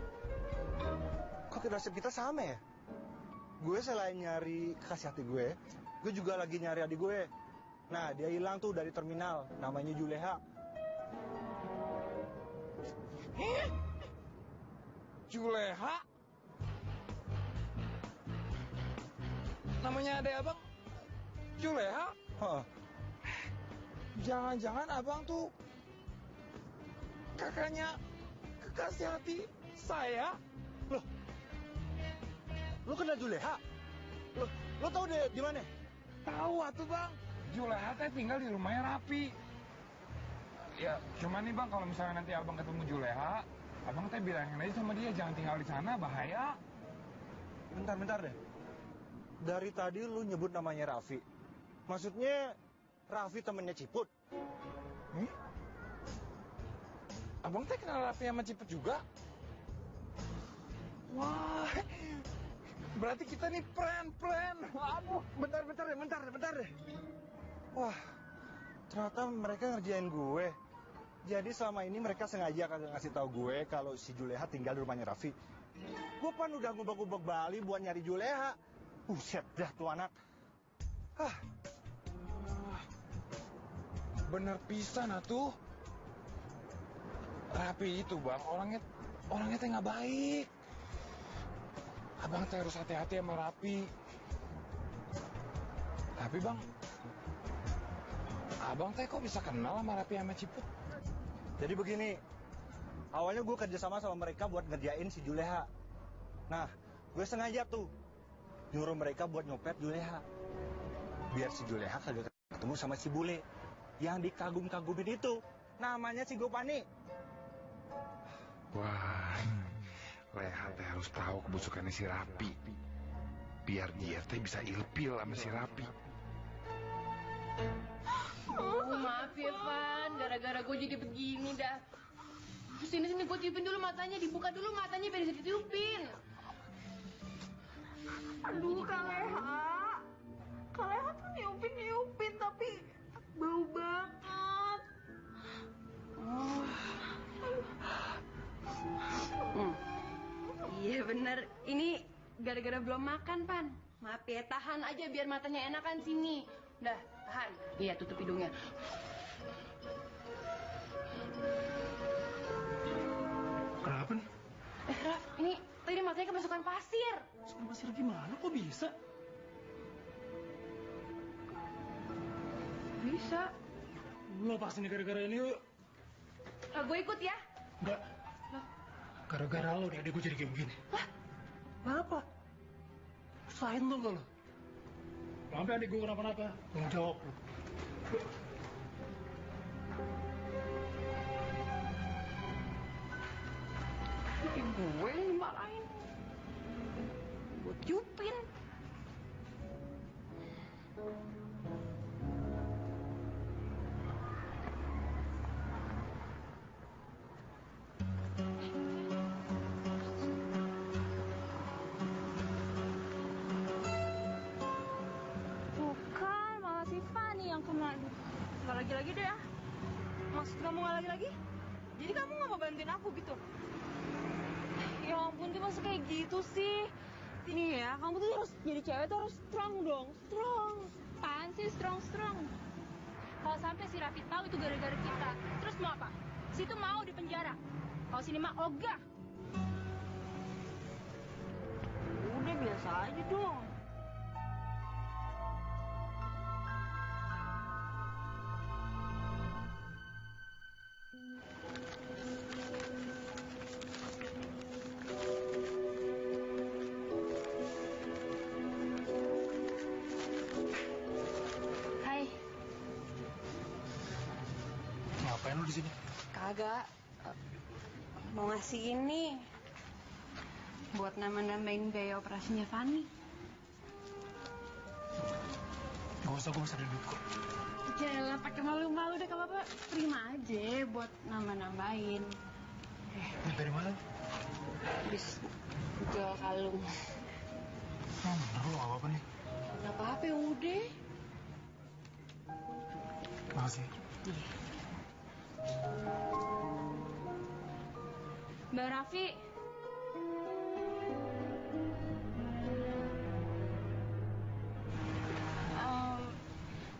Kok nasib kita sama ya? Gue selain nyari kekasih hati gue juga lagi nyari adik gue. Nah, dia hilang tuh dari terminal. Namanya Juleha. Juleha? Namanya adek abang? Juleha? Hah. Jangan-jangan abang tuh kakaknya kekasih hati saya? Lo kenal Juleha? Lo tahu deh di mana? Tahu atuh bang. Juleha teh tinggal di rumahnya Rapi. Ya, cuman nih bang, kalau misalnya nanti abang ketemu Juleha, abang teh bilangin aja sama dia jangan tinggal di sana, bahaya. Bentar deh. Dari tadi lu nyebut namanya Raffi. Maksudnya Raffi temennya Ciput? Abang teh kenal Raffi sama Ciput juga? Wah, berarti kita nih friend. Aduh, bentar deh. Wah, ternyata mereka ngerjain gue. Jadi selama ini mereka sengaja kagak ngasih tahu gue kalau si Juleha tinggal di rumahnya Raffi. Gue kan udah ngubek-ngubek Bali buat nyari Juleha. Buset dah tuh anak. Bener pisan atuh. Rapi itu bang, orangnya teh nggak baik. Abang teh harus hati-hati sama Rapi. Tapi bang, abang teh kok bisa kenal sama Rapi sama Ciput? Jadi begini, awalnya gue kerjasama sama mereka buat ngerjain si Juleha. Nah, gue sengaja tuh nyuruh mereka buat nyopet Juleha. Biar si Juleha kagak ketemu sama si bule yang dikagum-kagumin itu. Namanya si Gopani. Wah, Leha teh harus tahu kebusukannya si Rapi. Biar dia teh bisa ilpil sama si Rapi. Maaf ya, Van. Gara-gara gue jadi begini dah. Sini gue tiupin dulu matanya. Dibuka dulu matanya biar bisa ditiupin. Aduh, Kak Leha. Kak Leha tuh niupin tapi bau banget. Iya bener. Ini gara-gara belum makan, Pan. Maaf ya, tahan aja biar matanya enakan sini. Udah, tahan. Iya, tutup hidungnya. Kenapa nih? Raf, ini tadi matanya kemasukan pasir. Masukan pasir gimana? Kok bisa? Bisa. Lo pasti nih gara-gara ini yuk. Gue ikut ya. Enggak. Gara-gara lo nih, adik gue jadi kayak begini. Kenapa? Usahain lo gak lo? Sampai adik gue kenapa-napa, tanggung jawab lo. Gue yang dimarahin. Gue tiupin. kamu nggak lagi-lagi? Jadi kamu nggak mau bantuin aku gitu? Ya ampun, tuh masa kayak gitu sih? Ini ya, kamu tuh harus jadi cewek tuh harus strong dong, strong. Apaan sih strong? Kalau sampai si Raffi tahu itu gara-gara kita, terus mau apa? Situ mau di penjara. Kalau sini mah ogah. Udah biasa aja dong. Hai, Ngapain lu di sini? Kagak. Mau ngasih ini buat nambah-nambahin biaya operasinya Fanny. Gak usah, gue masih ada duit kok. jangan pakai malu-malu deh, kalau apa terima aja buat nambah-nambahin. Duit dari mana? Habis jual kalung. Bener lu, gak apa-apa nih. Gak apa-apa, ya udah. Makasih. Mbak Raffi.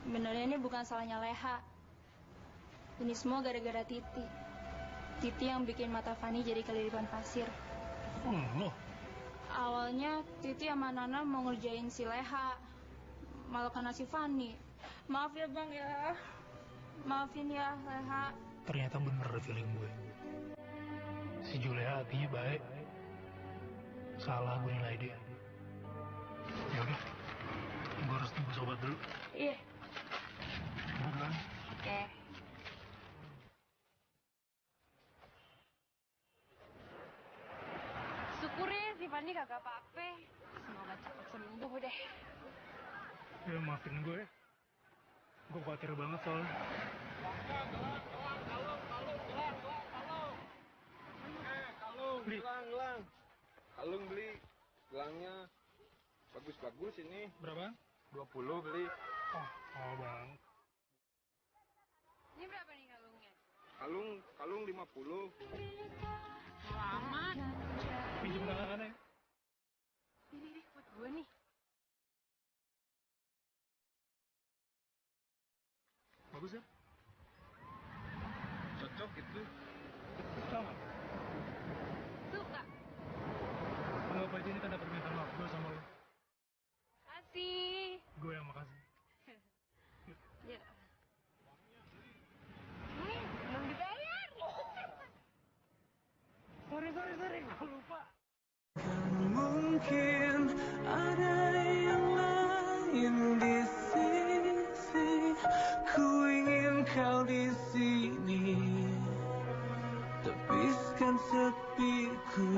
Benernya ini bukan salahnya Leha. Ini semua gara-gara Titi. Titi yang bikin mata Fanny jadi keliripan pasir. Lo? Awalnya Titi sama Nana mau ngerjain si Leha, malah karena si Fanny. Maaf ya Bang ya. Maafin ya Leha. Ternyata bener feeling gue. Si Juleha hatinya baik. Salah gue nilai dia. Ya udah, gue harus tunggu sobat dulu. Iya. Gue duluan. Oke. Syukur ya si Fanny kagak apa-apa. Semoga cepet sembuh deh. Ya maafin gue. Gue khawatir banget soalnya. Beli. Gelang. Kalung beli. Gelangnya bagus-bagus ini. Berapa? 20 beli. Oh bang. Ini berapa nih kalungnya? Kalung 50. Lama. Pinjam tangannya. Ini buat gue nih. Bagus ya? Cocok itu. Sama. Suka. Anggap aja ini tanda permintaan maaf gue sama lo. Kasih. Gue yang makasih. Ya. Belum dibayar. Sorry, gue lupa. Mungkin ada yang lain di sisi, ku ingin kau di sini, tepiskan sepiku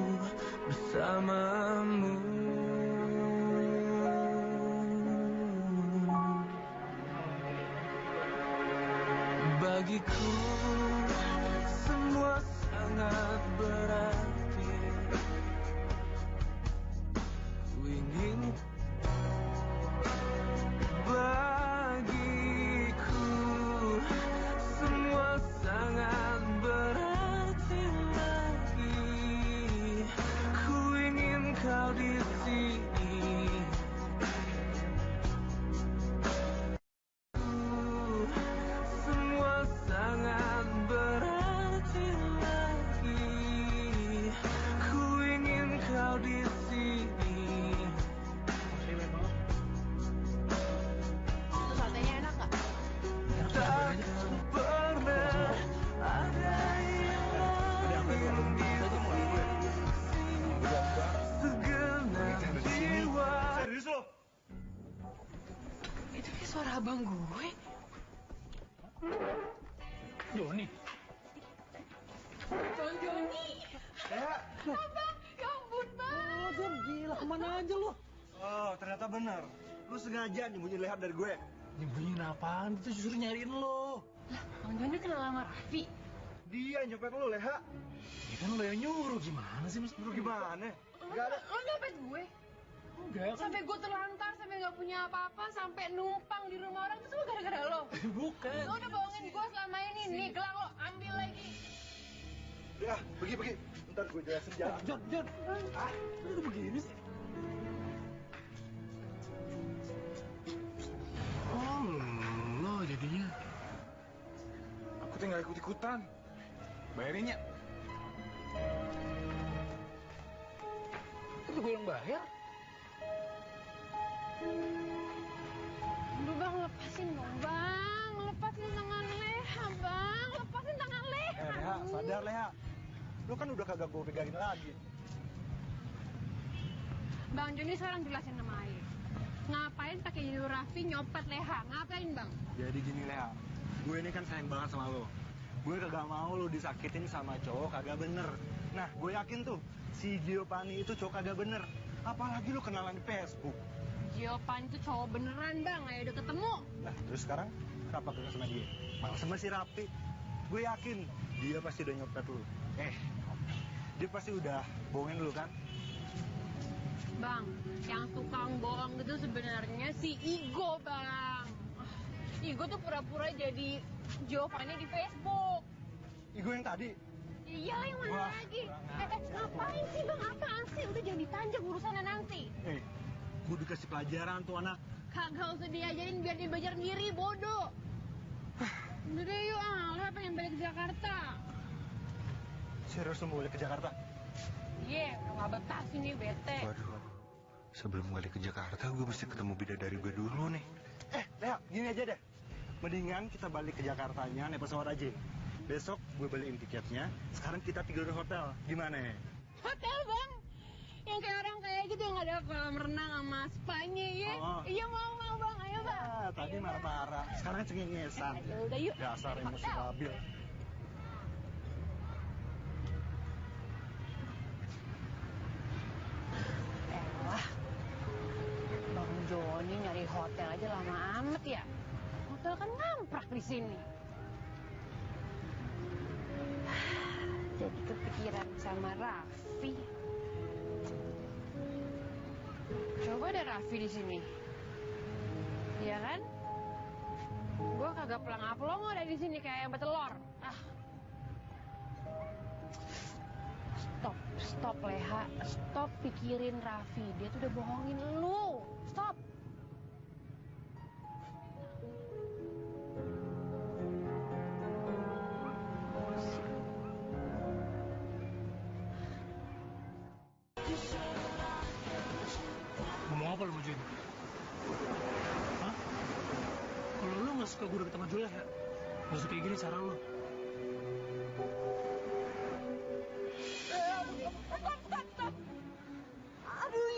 bersamamu. Bagiku semua sangat berarti. Ku ingin bagiku semua sangat berarti lagi. Ku ingin kau di sini. Semua sangat berarti lagi. Ku ingin kau di sini. Itu satenya enak nggak? Takkan pernah ada yang lain di segenap jiwa. Serius lo? Itu kayak suara abang gue. Joni. Bang Joni. Ya. Abang, ya ampun Bang. Oh, Jon, gila kemana aja lu? Oh, ternyata benar. Lu sengaja nyembunyiin Leha dari gue. Nyembunyiin apaan? Itu justru nyariin lo. Bang Joni kenal sama Raffi. Dia yang nyopet lu, Leha. Ya kan lo yang nyuruh, gimana sih mas? Lu gimana? Gak ada. Lo nyopet gue? Enggak kan? Sampai gue terlantar, sampai nggak punya apa-apa, sampai numpang di rumah orang, itu semua gara-gara lo. Bukan. Lo udah bohongin gue selama ini. Nih, gelang lo, ambil. Pergi. Ntar gue jelasin jalan. John. Lu begini sih? Oh, lo jadinya. Aku tinggal ikut-ikutan. Bayarinnya. Itu gue yang bayar. Aduh bang, lepasin dong bang. Lepasin tangan Leha bang. Lepasin tangan Leha. Leha, sadar Leha. Lu kan udah kagak gue pegangin lagi. Bang Joni sekarang jelasin sama Ayu. Ngapain pakai nyuruh Raffi nyopet Leha? Ngapain bang? Jadi gini Leha, gue ini kan sayang banget sama lo. Gue kagak mau lo disakitin sama cowok kagak bener. Nah, gue yakin tuh si Giovanni itu cowok kagak bener. Apalagi lo kenalan di Facebook. Giovanni itu cowok beneran bang. Ayo udah ketemu. Nah, terus sekarang kenapa kagak sama dia? Malah sama si Raffi. Gue yakin dia pasti udah nyopet lo. Dia pasti udah bohongin lo kan? Bang, yang tukang bohong itu sebenarnya si Igo bang. Igo tuh pura-pura jadi Giovanni di Facebook. Igo yang tadi? Iya lah, yang mana Wah, lagi? Ngapain sih bang? Apaan sih? Udah jangan ditanjak urusannya nanti. Gue dikasih pelajaran tuh anak. Kagak usah diajarin biar dia belajar sendiri, bodoh. Udah deh yuk, Leha pengen balik ke Jakarta. Serius lo mau balik ke Jakarta? Iya, udah gak betah sini, bete. Waduh, sebelum balik ke Jakarta gue mesti ketemu bidadari gue dulu nih. Leha, gini aja deh. Mendingan kita balik ke Jakartanya naik pesawat aja. Besok gue beliin tiketnya, sekarang kita tidur di hotel. Gimana? Hotel bang? Yang kayak orang kayak gitu yang ada kolam renang sama spanya ya? Oh. Iya mau bang, ayo bang. Tadi Ayo, marah-marah, sekarang cengengesan. Udah yuk. Dasar Naik emosi hotel. labil. Wah, Bang Joni nyari hotel aja lama amat ya. Hotel kan ngamprak di sini. Jadi kepikiran sama Raffi. Coba ada Raffi di sini. Iya kan? Gua kagak pelang-pelong ada di sini kayak yang betelor. Stop Leha, stop pikirin Raffi. Dia tuh udah bohongin lu. Stop. Ngomong apa lu mau Jun? Hah? Kalau lu nggak suka gue deket sama Julia ya, nggak suka kayak gini cara lu. Stop. Aduh,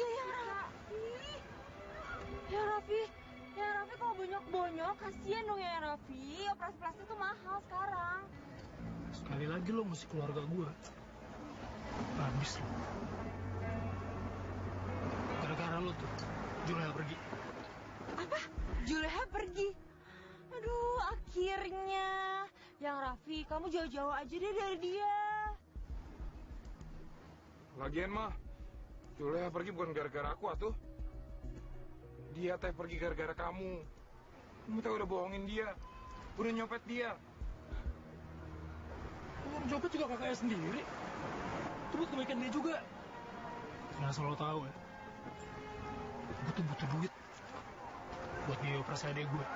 Ya Raffi kalau bonyok-bonyok, kasihan dong ya Raffi. Operasi plastik tuh mahal sekarang. Sekali lagi lo mesti keluarga gue. Habis lo. Gara-gara lo tuh, Julia pergi. Apa? Juleha pergi? Aduh, akhirnya. Yang Raffi, kamu jauh-jauh aja deh dari dia. Lagian mah, Juleha pergi bukan gara-gara aku atuh. Dia teh pergi gara-gara kamu. Kamu teh udah bohongin dia, udah nyopet dia. Orang copet juga kakaknya sendiri. Terus kebaikan dia juga. Nah, selalu tahu ya. Gue tuh butuh duit buat biaya operasi adik gue.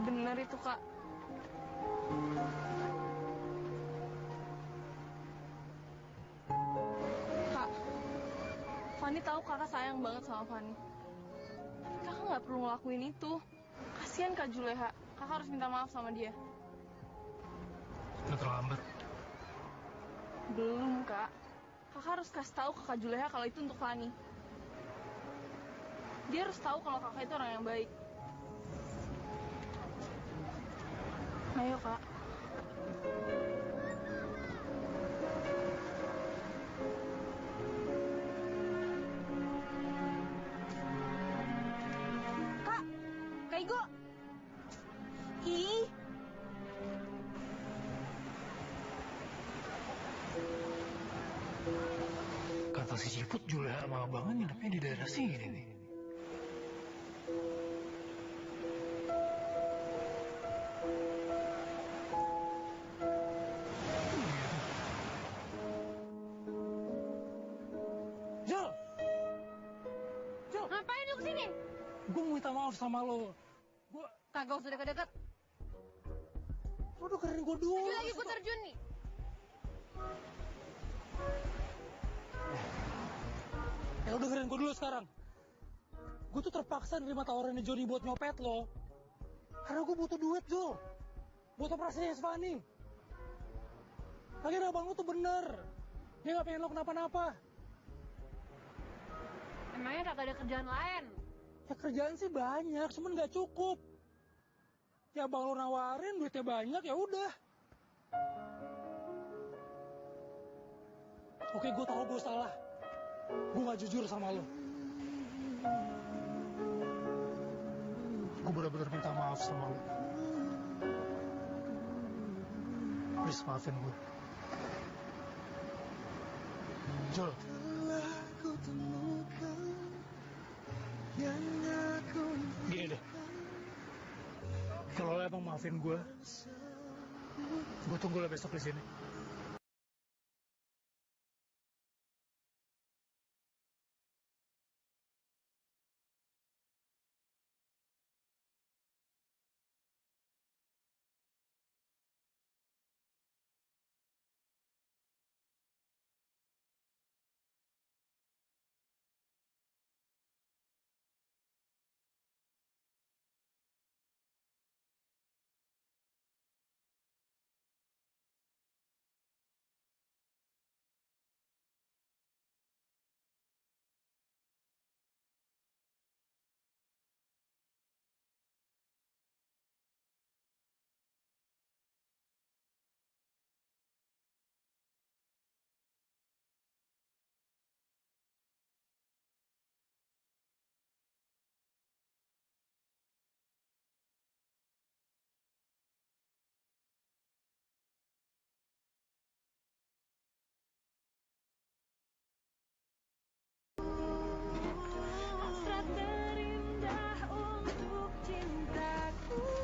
Bener itu, Kak. Kak, Fanny tahu kakak sayang banget sama Fanny. Kakak nggak perlu ngelakuin itu. Kasian Kak Juleha. Kakak harus minta maaf sama dia. Udah terlambat. Belum, Kak. Kakak harus kasih tahu ke Kak Juleha kalau itu untuk Fanny. Dia harus tahu kalau kakak itu orang yang baik. Ayo, Kak. Kak Igo. Ih. Kata si Ciput, Julia sama abangnya nginepnya di daerah sini nih. maaf sama lo. Gue Kagak usah deket-deket. lo dengerin gue dulu. Lagi gue terjun nih. Ya lo dengerin gue dulu sekarang. Gue tuh terpaksa nerima tawarannya Joni buat nyopet lo. Karena gue butuh duit, Jul. Buat operasinya Svani. Lagian abang lo tuh bener. Dia gak pengen lo kenapa-napa. Emangnya kagak ada kerjaan lain? Ya kerjaan sih banyak, cuman gak cukup. Ya abang lo nawarin, duitnya banyak, ya udah. Oke, gue tahu gue salah. Gue gak jujur sama lo. Gue benar-benar minta maaf sama lo. Please maafin gue. Jul. Gini deh. Kalau lo emang maafin gue tunggu lo besok di sini.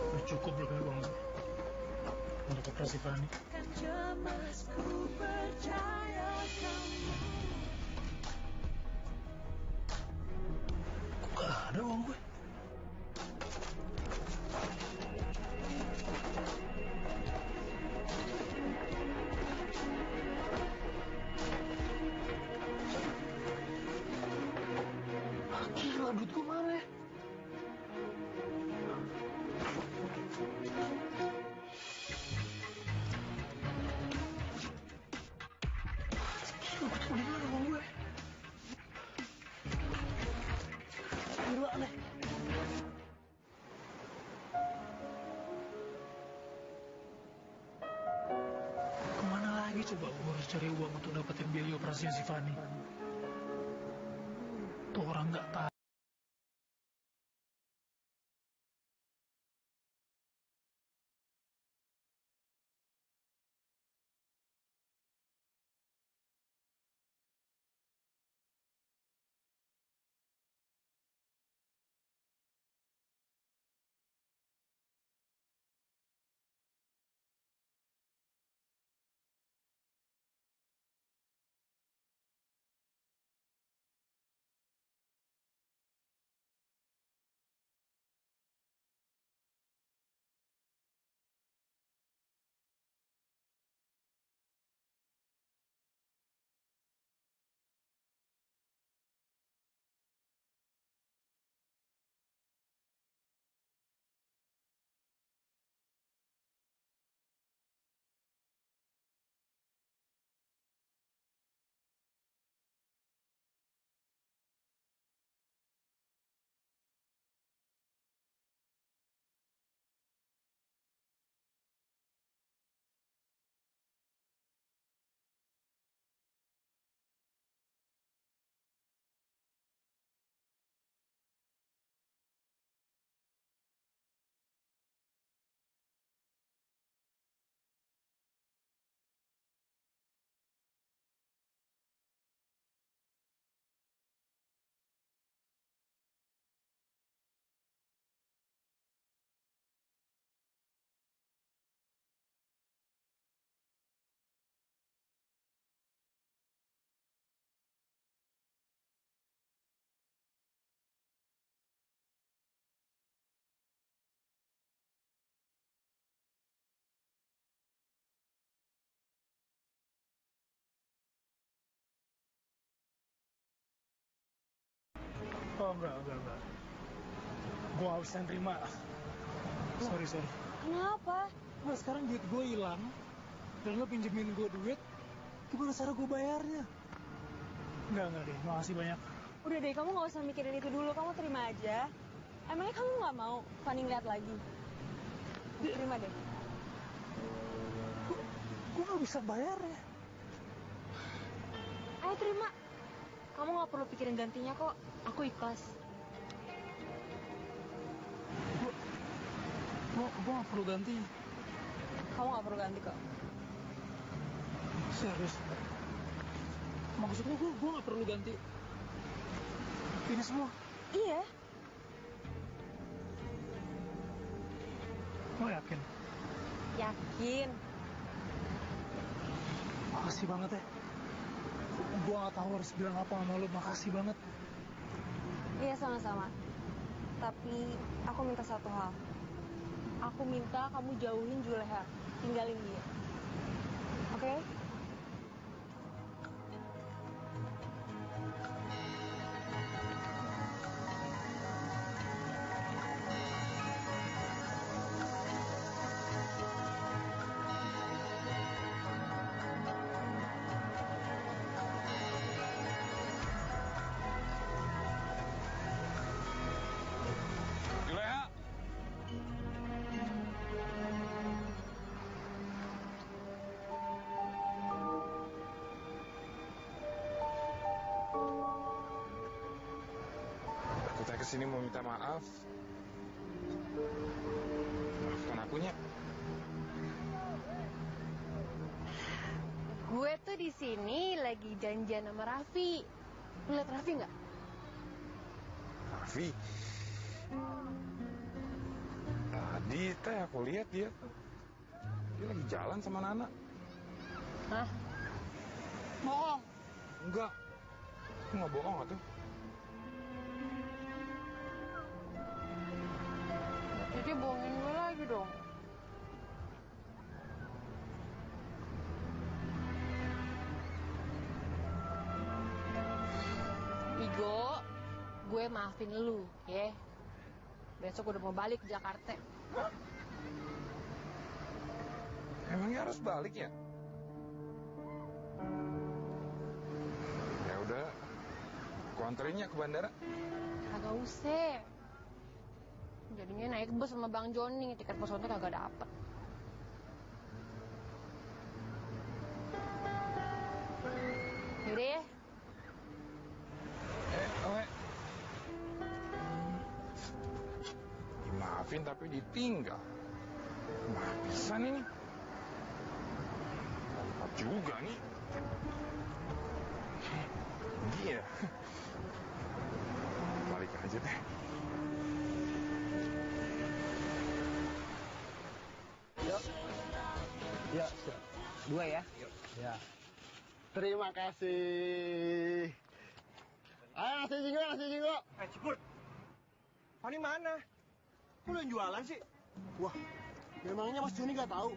Udah cukup belum ya uang untuk operasi Fani? Kok gak ada uang gue? Gila, duit gue mana ya? Gila, gue tuh di mana uang gue? Gila deh. Kemana lagi coba gue harus cari uang untuk dapetin biaya operasinya si Fani? Tuh orang nggak tahu. Oh, enggak. Gue gak bisa nerima. Sorry. Kenapa? Nah, sekarang duit gue hilang, dan lo pinjemin gue duit, gimana cara gue bayarnya? Enggak deh, makasih banyak. Udah deh, kamu nggak usah mikirin itu dulu, kamu terima aja. Emangnya kamu nggak mau Fanny lihat lagi? Terima deh. Gue gak bisa bayarnya. Ayo terima. Kamu nggak perlu pikirin gantinya kok, aku ikhlas. Gue gak perlu ganti. Kamu nggak perlu ganti kok. Serius? Maksudnya gue gak perlu ganti ini semua? Iya. Lo yakin? Yakin. Makasih banget ya. Gue gak tahu harus bilang apa sama lo. Makasih banget. Iya sama-sama. Tapi aku minta satu hal. Aku minta kamu jauhin Juleha, tinggalin dia. Oke? Juleha. Aku tadi kesini mau minta maaf. Maafkan akunya. Gue tuh di sini lagi janjian sama Raffi. Lu liat Raffi nggak? Raffi. Tadi teh aku lihat dia lagi jalan sama Nana. Hah? Bohong. Enggak. Aku nggak bohong atuh. Jadi bohongin gue lagi dong. Igo, gue maafin lu, ya. Besok udah mau balik ke Jakarta. Emangnya harus balik ya? Ya udah, aku anterin ya ke bandara. Kagak usah. Jadinya naik bus sama Bang Joni, tiket pesawatnya kagak dapet. Yaudah ya. Oke. Dimaafin tapi ditinggal. Nah, bisa nih. Lengkap juga nih. Iya. Balik aja deh. Yuk. Ya, siap. 2 ya? Ya. Terima kasih. Ayo nasi jinggo. Ciput. Fanny mana? Kok lu yang jualan sih? Wah, memangnya Mas Joni nggak tahu?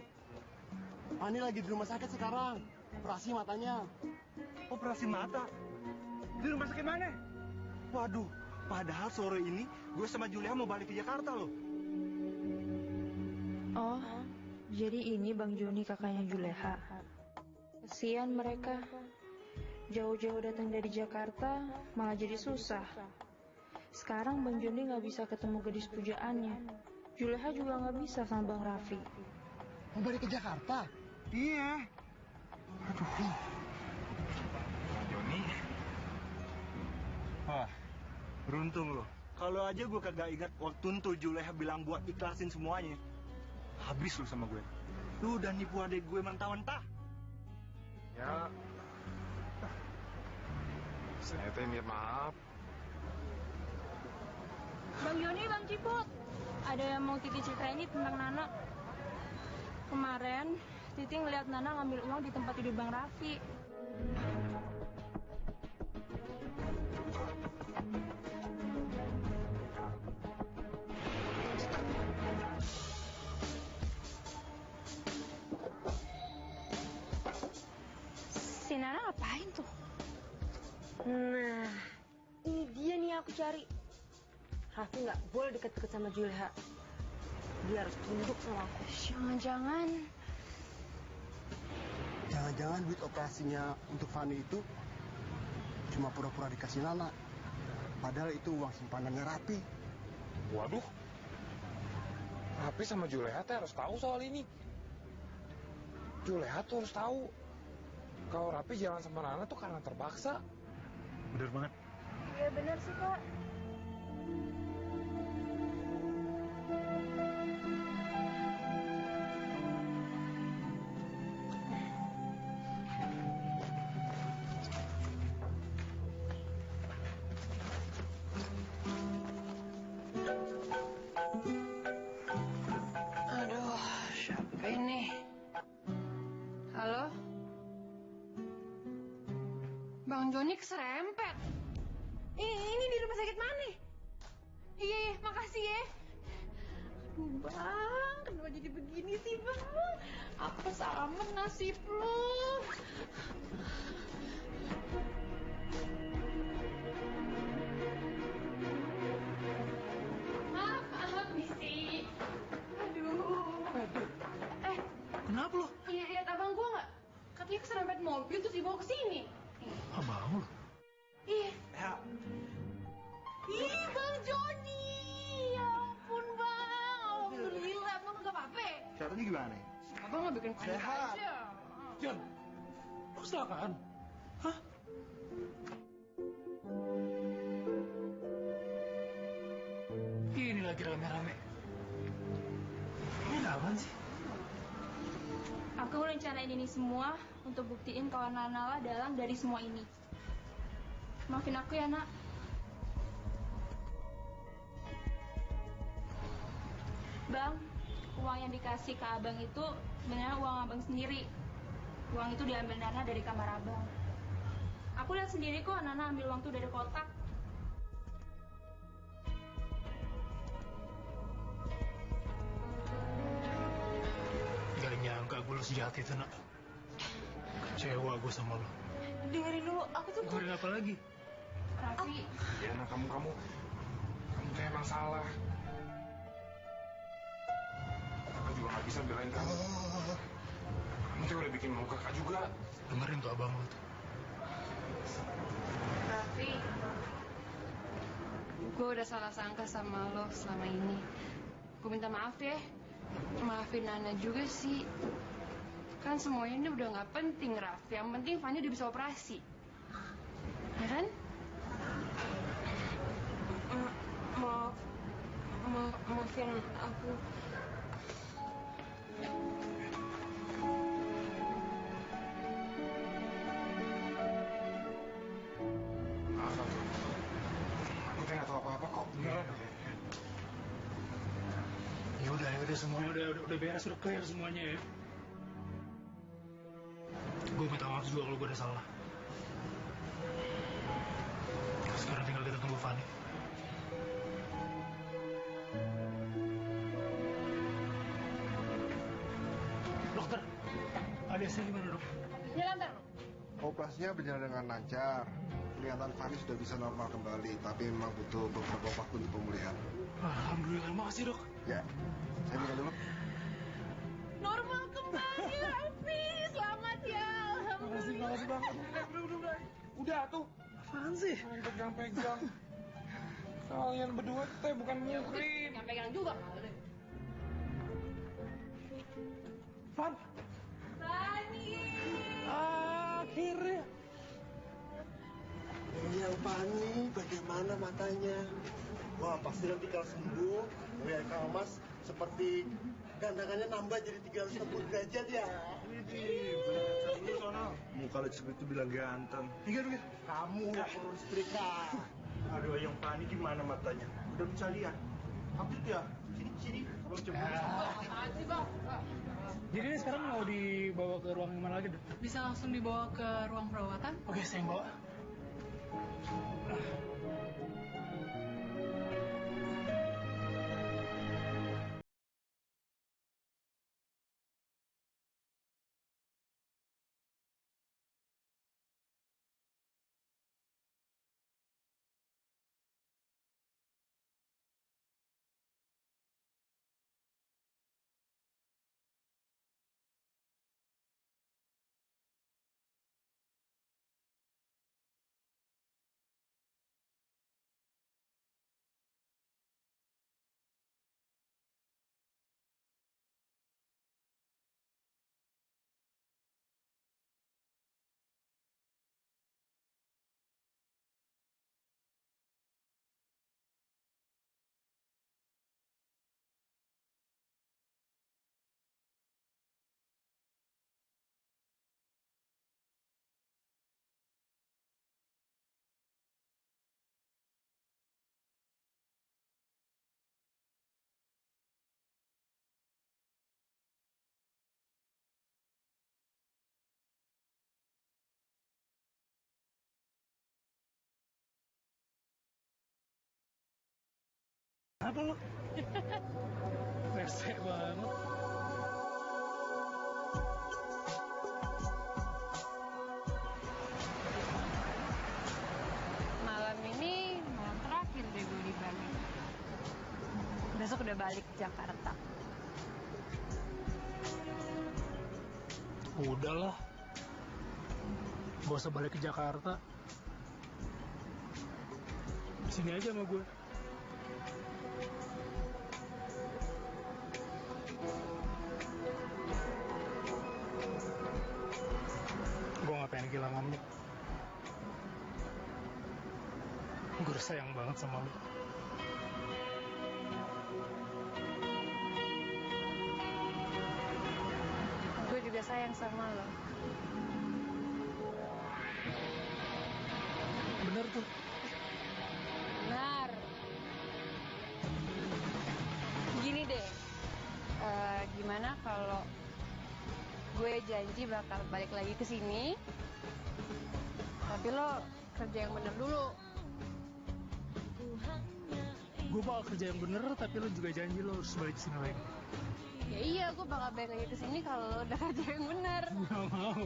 Fanny lagi di rumah sakit sekarang. Operasi matanya. Operasi mata? Di rumah sakit mana? Waduh, padahal sore ini gue sama Julia mau balik ke Jakarta loh. Oh, jadi ini Bang Joni kakaknya Juleha. Kesian mereka. Jauh-jauh datang dari Jakarta, malah jadi susah. Sekarang Bang Joni nggak bisa ketemu gadis pujaannya. Juleha juga nggak bisa sama Bang Raffi. Mau balik ke Jakarta? Iya. Aduh. Joni. Wah, beruntung loh. Kalau aja gue kagak ingat waktu itu Juleha bilang buat ikhlasin semuanya. Habis lu sama gue. Lu udah nipu adek gue mentah-mentah. Ya. Saya teh minta maaf. Bang Joni, Bang Ciput, ada yang mau Titi ceritain nih tentang Nana. Kemarin, Titi ngeliat Nana ngambil uang di tempat tidur Bang Raffi. Si Nana ngapain tuh? Nah, ini dia nih yang aku cari. Raffi nggak boleh deket-deket sama Juleha. Dia harus tunduk sama aku. Jangan-jangan duit operasinya untuk Fanny itu cuma pura-pura dikasih Nana. Padahal itu uang simpanannya Raffi. Waduh. Raffi sama Juleha teh harus tahu soal ini. Juleha tuh harus tahu. Kalau Raffi jalan sama Nana tuh karena terpaksa. Bener banget. Iya benar sih kak. Aduh, siapa ini? Halo? Bang Joni keserempet. Ini di rumah sakit mana? Iya, makasih ya. Aduh bang, kenapa jadi begini sih bang? Apa sama nasib lu? Maaf Misi. Aduh. Kenapa lo? Lihat abang gua nggak? Katanya keserempet mobil terus dibawa ke sini. Abang lo? Ih, Ya, ih Bang Joni. Ya ampun bang, alhamdulillah abang nggak apa-apa. caranya gimana? Abang nggak bikin panik Sehat. aja. Jon, lo kecelakaan? Hah? Ini lagi rame-rame. Ini apaan sih? Aku rencanain ini semua untuk buktiin kalau Nana dalang dari semua ini. Maafin aku ya, Nak. Bang, uang yang dikasih ke abang itu sebenarnya uang abang sendiri. Uang itu diambil Nana dari kamar abang. Aku lihat sendiri kok Nana ambil uang itu dari kotak. Gak nyangka gue lo sejahat itu, nak. Kecewa gue sama lo. Dengerin dulu, aku tuh Dengerin apa lagi? Raffi, Ya, nah kamu tuh emang salah. Kakak juga nggak bisa belain kamu. Kamu tuh udah bikin malu kakak juga. Dengerin tuh abang lo tuh. Raffi, gue udah salah sangka sama lo selama ini. Gue minta maaf ya. Maafin Nana juga sih. Kan semuanya ini udah nggak penting, Raffi. Yang penting Fanny udah bisa operasi. Ya kan? maafin aku. Maaf aku. Aku tuh nggak tahu apa-apa kok. Beneran. Ya udah semuanya udah beres, udah clear semuanya ya. Gue minta maaf juga kalau gue udah salah. Sekarang tinggal kita tunggu Fanny. Dokter, ADS-nya gimana dok? Jalan ntar. Operasinya berjalan dengan lancar. Kelihatan Fanny sudah bisa normal kembali, tapi memang butuh beberapa waktu untuk pemulihan. Alhamdulillah, makasih dok. Ya, saya tinggal dulu. Normal kembali, Raffi. Selamat ya. Alhamdulillah. Makasih bang. Udah tuh. Apaan sih? Jangan pegang-pegang. Kalian berdua tuh bukan muhrim. Yang pegang juga kali. Fan, Fanny. akhirnya. Yang Fanny, bagaimana matanya? Wah, pasti nanti kalau sembuh, melihat Kang Mas seperti gandangannya nambah jadi 360 derajat ya. Muka lo seperti itu bilang ganteng. Tiga. Kamu yang perlu setrika. Aduh, yang Fanny gimana matanya? Udah bisa lihat? Update ya? Sini. Abang coba. Apaan sih, Bang? Jadi ini sekarang mau dibawa ke ruang mana lagi dok? Bisa langsung dibawa ke ruang perawatan? Oke, saya yang bawa. Apa lu? Rese banget. Malam ini malam terakhir deh gue di Bali. Besok udah balik ke Jakarta. Udahlah. Gak usah balik ke Jakarta. Sini aja sama gue. Gue gak pengen kehilangan lu. Gue sayang banget sama lu. Gue juga sayang sama lo. Bener tuh. Benar. Gini deh, gimana kalau gue janji bakal balik lagi ke sini, tapi lo kerja yang bener dulu. Gue bakal kerja yang bener, tapi lu juga janji lo harus balik sini lagi. Ya iya, gue bakal balik lagi ke sini kalau lo udah kerja yang bener. Gak mau.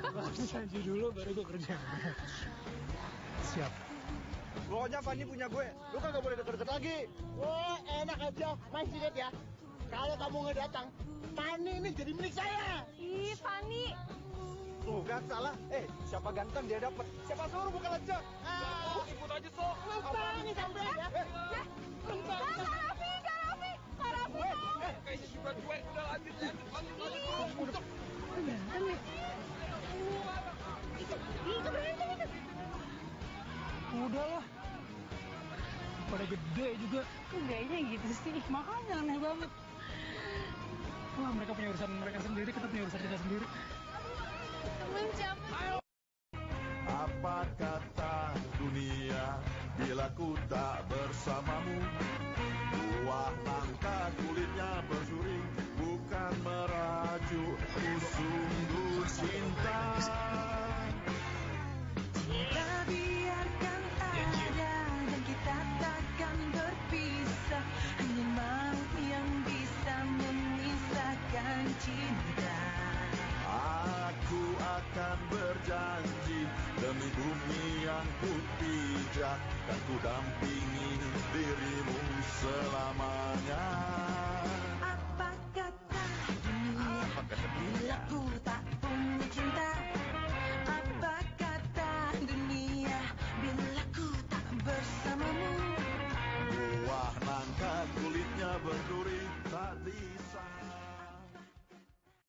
Gue harus janji dulu, baru gue kerja yang bener. Siap. Pokoknya Fanny punya gue. Lu kagak boleh deket-deket lagi. Wah, enak aja. Masih ingat ya? Kalau kamu nggak datang, Fanny ini jadi milik saya. Ih, Fanny. Tuh kan salah. Siapa ganteng dia dapat. Siapa suruh bukan aja. Ikut aja sok. Apa ini sampai ya? Kak Raffi. Kayaknya juga gue udah lanjut. Berantem ya? Itu berantem itu. Udahlah. Pada gede juga. Kok gayanya gitu sih? Makanya aneh banget. Wah, mereka punya urusan mereka sendiri, kita punya urusan kita sendiri. Temen siapa? Apa kata dunia bila ku tak bersamamu? Buah langka kulitnya bersuri, bukan merajuk, ku sungguh cinta. Kita biarkan ada dan kita takkan berpisah. Hanya maut yang bisa memisahkan cinta. Aku akan berjanji demi bumi yang ku pijak, dan ku dampingi dirimu selamanya.